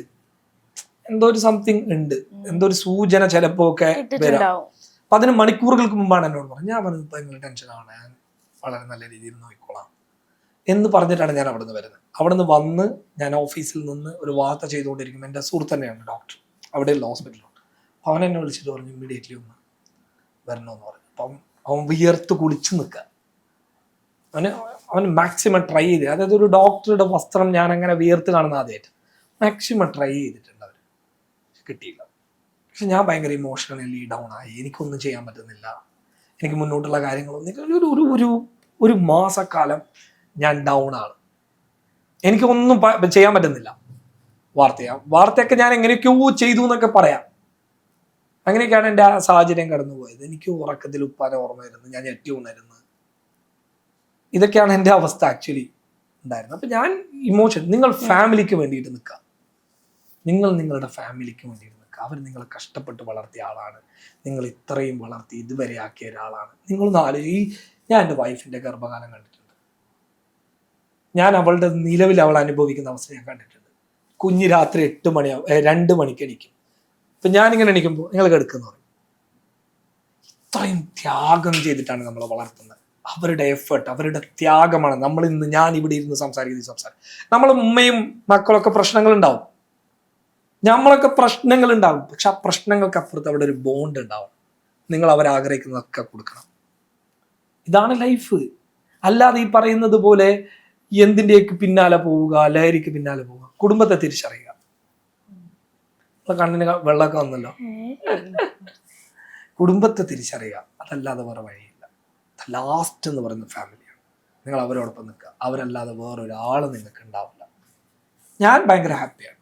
എന്തോ ഒരു സൂചന ചിലപ്പോ ഒക്കെ വരാം. അപ്പൊ അതിന് മണിക്കൂറുകൾക്ക് മുമ്പാണ് എന്നോട് പറഞ്ഞത്. ഞാൻ പറഞ്ഞു, ഇപ്പൊ നിങ്ങൾ ടെൻഷനാണ്, ഞാൻ വളരെ നല്ല രീതിയിൽ നോക്കിക്കോളാം എന്ന് പറഞ്ഞിട്ടാണ് ഞാൻ അവിടെ നിന്ന് വരുന്നത്. അവിടെ നിന്ന് വന്ന് ഞാൻ ഓഫീസിൽ നിന്ന് ഒരു വാർത്ത ചെയ്തുകൊണ്ടിരിക്കും. എൻ്റെ സുഹൃത്ത് തന്നെയാണ് ഡോക്ടർ, അവിടെയുള്ള ഹോസ്പിറ്റലിലുണ്ട്. അവൻ എന്നെ വിളിച്ചിട്ട് പറഞ്ഞു, ഇമ്മീഡിയറ്റ്ലി ഒന്ന് വരണമെന്ന് പറഞ്ഞു. അപ്പം അവൻ വിയർത്ത് കുളിച്ച് നിൽക്കുക. അവൻ മാക്സിമം ട്രൈ ചെയ്ത്, അതായത് ഒരു ഡോക്ടറുടെ വസ്ത്രം ഞാൻ അങ്ങനെ വിയർത്ത് കാണുന്ന ആദ്യമായിട്ട് മാക്സിമം ട്രൈ ചെയ്തിട്ടുണ്ട്. അവർ കിട്ടിയില്ല. പക്ഷെ ഞാൻ ഭയങ്കര ഇമോഷണലി ഡൗൺ ആയി. എനിക്കൊന്നും ചെയ്യാൻ പറ്റുന്നില്ല, എനിക്ക് മുന്നോട്ടുള്ള കാര്യങ്ങളൊന്നും ഒരു മാസക്കാലം ഞാൻ ഡൗൺ ആണ്. എനിക്കൊന്നും ചെയ്യാൻ പറ്റുന്നില്ല. വാർത്തയൊക്കെ ഞാൻ എങ്ങനെയൊക്കെയോ ചെയ്തു എന്നൊക്കെ പറയാം. അങ്ങനെയൊക്കെയാണ് എൻ്റെ ആ സാഹചര്യം കടന്നുപോയത്. എനിക്ക് ഉറക്കത്തിൽ ഉപ്പാനെ ഓർമ്മ വരുന്നു, ഞാൻ ഞെട്ടി ഉണരുന്നു. ഇതൊക്കെയാണ് എൻ്റെ അവസ്ഥ ആക്ച്വലി ഉണ്ടായിരുന്നത്. അപ്പം ഞാൻ നിങ്ങൾ ഫാമിലിക്ക് വേണ്ടിയിട്ട് നിൽക്കുക, നിങ്ങൾ നിങ്ങളുടെ ഫാമിലിക്ക് വേണ്ടിയിട്ട് നിൽക്കുക. അവർ നിങ്ങളെ കഷ്ടപ്പെട്ട് വളർത്തിയ ആളാണ്, നിങ്ങൾ ഇത്രയും വളർത്തി ഇതുവരെ ആക്കിയ ഒരാളാണ്. നിങ്ങളൊന്ന് ആലോചിച്ച്, ഞാൻ എൻ്റെ വൈഫിൻ്റെ ഗർഭകാലം കണ്ടിട്ടുണ്ട്. ഞാൻ അവളുടെ നിലവിൽ അവൾ അനുഭവിക്കുന്ന അവസ്ഥ ഞാൻ കണ്ടിട്ടുണ്ട്. കുഞ്ഞ് രാത്രി 2 മണിക്ക് എണീക്കും. ഇപ്പം ഞാനിങ്ങനെ എണീക്കുമ്പോൾ നിങ്ങൾ കിടക്കുന്നു പറയും. ഇത്രയും ത്യാഗം ചെയ്തിട്ടാണ് നമ്മളെ വളർത്തുന്നത്. അവരുടെ എഫേർട്ട്, അവരുടെ ത്യാഗമാണ് ഞാൻ ഇവിടെ ഇരുന്ന് സംസാരിക്കുന്നത്. നമ്മളെ ഉമ്മയും മക്കളൊക്കെ പ്രശ്നങ്ങളുണ്ടാവും, നമ്മളൊക്കെ പ്രശ്നങ്ങളുണ്ടാവും. പക്ഷെ ആ പ്രശ്നങ്ങൾക്ക് അപ്പുറത്ത് അവിടെ ഒരു ബോണ്ട് ഉണ്ടാവും. നിങ്ങൾ അവരാഗ്രഹിക്കുന്നതൊക്കെ കൊടുക്കണം. ഇതാണ് ലൈഫ്. അല്ലാതെ ഈ പറയുന്നത് പോലെ എന്തിൻ്റെയൊക്കെ പിന്നാലെ പോവുക, ലഹരിക്ക് പിന്നാലെ പോവുക. കുടുംബത്തെ തിരിച്ചറിയുക. കണ്ണിന് വെള്ളമൊക്കെ വന്നല്ലോ. കുടുംബത്തെ തിരിച്ചറിയുക, അതല്ലാതെ വേറെ വഴിയില്ല. ലാസ്റ്റ് എന്ന് പറയുന്ന ഫാമിലിയാണ്. നിങ്ങൾ അവരോടൊപ്പം നിൽക്കുക. അവരല്ലാതെ വേറൊരാൾ നിങ്ങൾക്ക് ഉണ്ടാവില്ല. ഞാൻ ഭയങ്കര ഹാപ്പിയാണ്.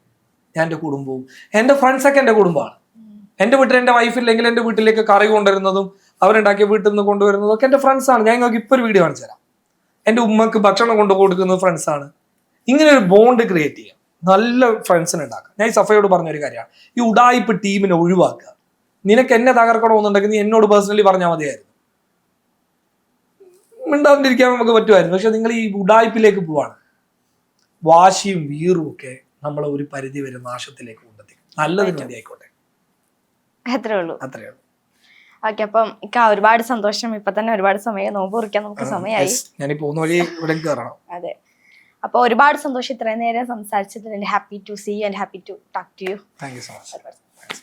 ഞാൻ എൻ്റെ കുടുംബവും എൻ്റെ ഫ്രണ്ട്സൊക്കെ എൻ്റെ കുടുംബമാണ്. എൻ്റെ വീട്ടിൽ എൻ്റെ വൈഫില്ലെങ്കിൽ എൻ്റെ വീട്ടിലേക്ക് കറി കൊണ്ടുവരുന്നതും അവരുണ്ടാക്കിയ വീട്ടിൽ നിന്ന് കൊണ്ടുവരുന്നതും ഒക്കെ എൻ്റെ ഫ്രണ്ട്സാണ്. ഞാൻ നിങ്ങൾക്ക് ഇപ്പോൾ ഒരു വീഡിയോ കാണിച്ചു തരാം. എൻ്റെ ഉമ്മക്ക് ഭക്ഷണം കൊണ്ടു കൊടുക്കുന്നത് ഫ്രണ്ട്സാണ്. ഇങ്ങനെ ഒരു ബോണ്ട് ക്രിയേറ്റ് ചെയ്യുക, നല്ല ഫ്രണ്ട്സിനെ ഉണ്ടാക്കുക. ഞാൻ ഈ സഫയോട് പറഞ്ഞൊരു കാര്യമാണ്, ഈ ഉഡായിപ്പ് ടീമിനെ ഒഴിവാക്കുക. നിനക്ക് എന്നെ തകർക്കണമെന്നുണ്ടെങ്കിൽ നീ എന്നോട് പേഴ്സണലി പറഞ്ഞാൽ മതിയായിരുന്നു, മിണ്ടാതിരിക്കാൻ നമുക്ക് പറ്റുമായിരുന്നു. പക്ഷെ നിങ്ങൾ ഈ ഉഡായിപ്പിലേക്ക് പോവാണ്. വാശിയും വീറും ഒക്കെ നമ്മളെ ഒരു പരിധി വരെ നാശത്തിലേക്ക് കൊണ്ടെത്തിക്കും. നല്ലതിന് വേണ്ടി ആയിക്കോട്ടെ, അത്രേ ഉള്ളൂ. ഓക്കെ, അപ്പം ഒരുപാട് സന്തോഷം. ഇപ്പൊ തന്നെ ഒരുപാട് സമയം നോമ്പ് കുറിക്കാൻ നമുക്ക് സമയമായി. ഞാൻ പോകുന്ന വഴി ഇവിടെ കയറണം. അതെ, അപ്പൊ ഒരുപാട് സന്തോഷം ഇത്രയും നേരം സംസാരിച്ചതിൽ. Happy to see you and happy to talk to you. Thank you so much.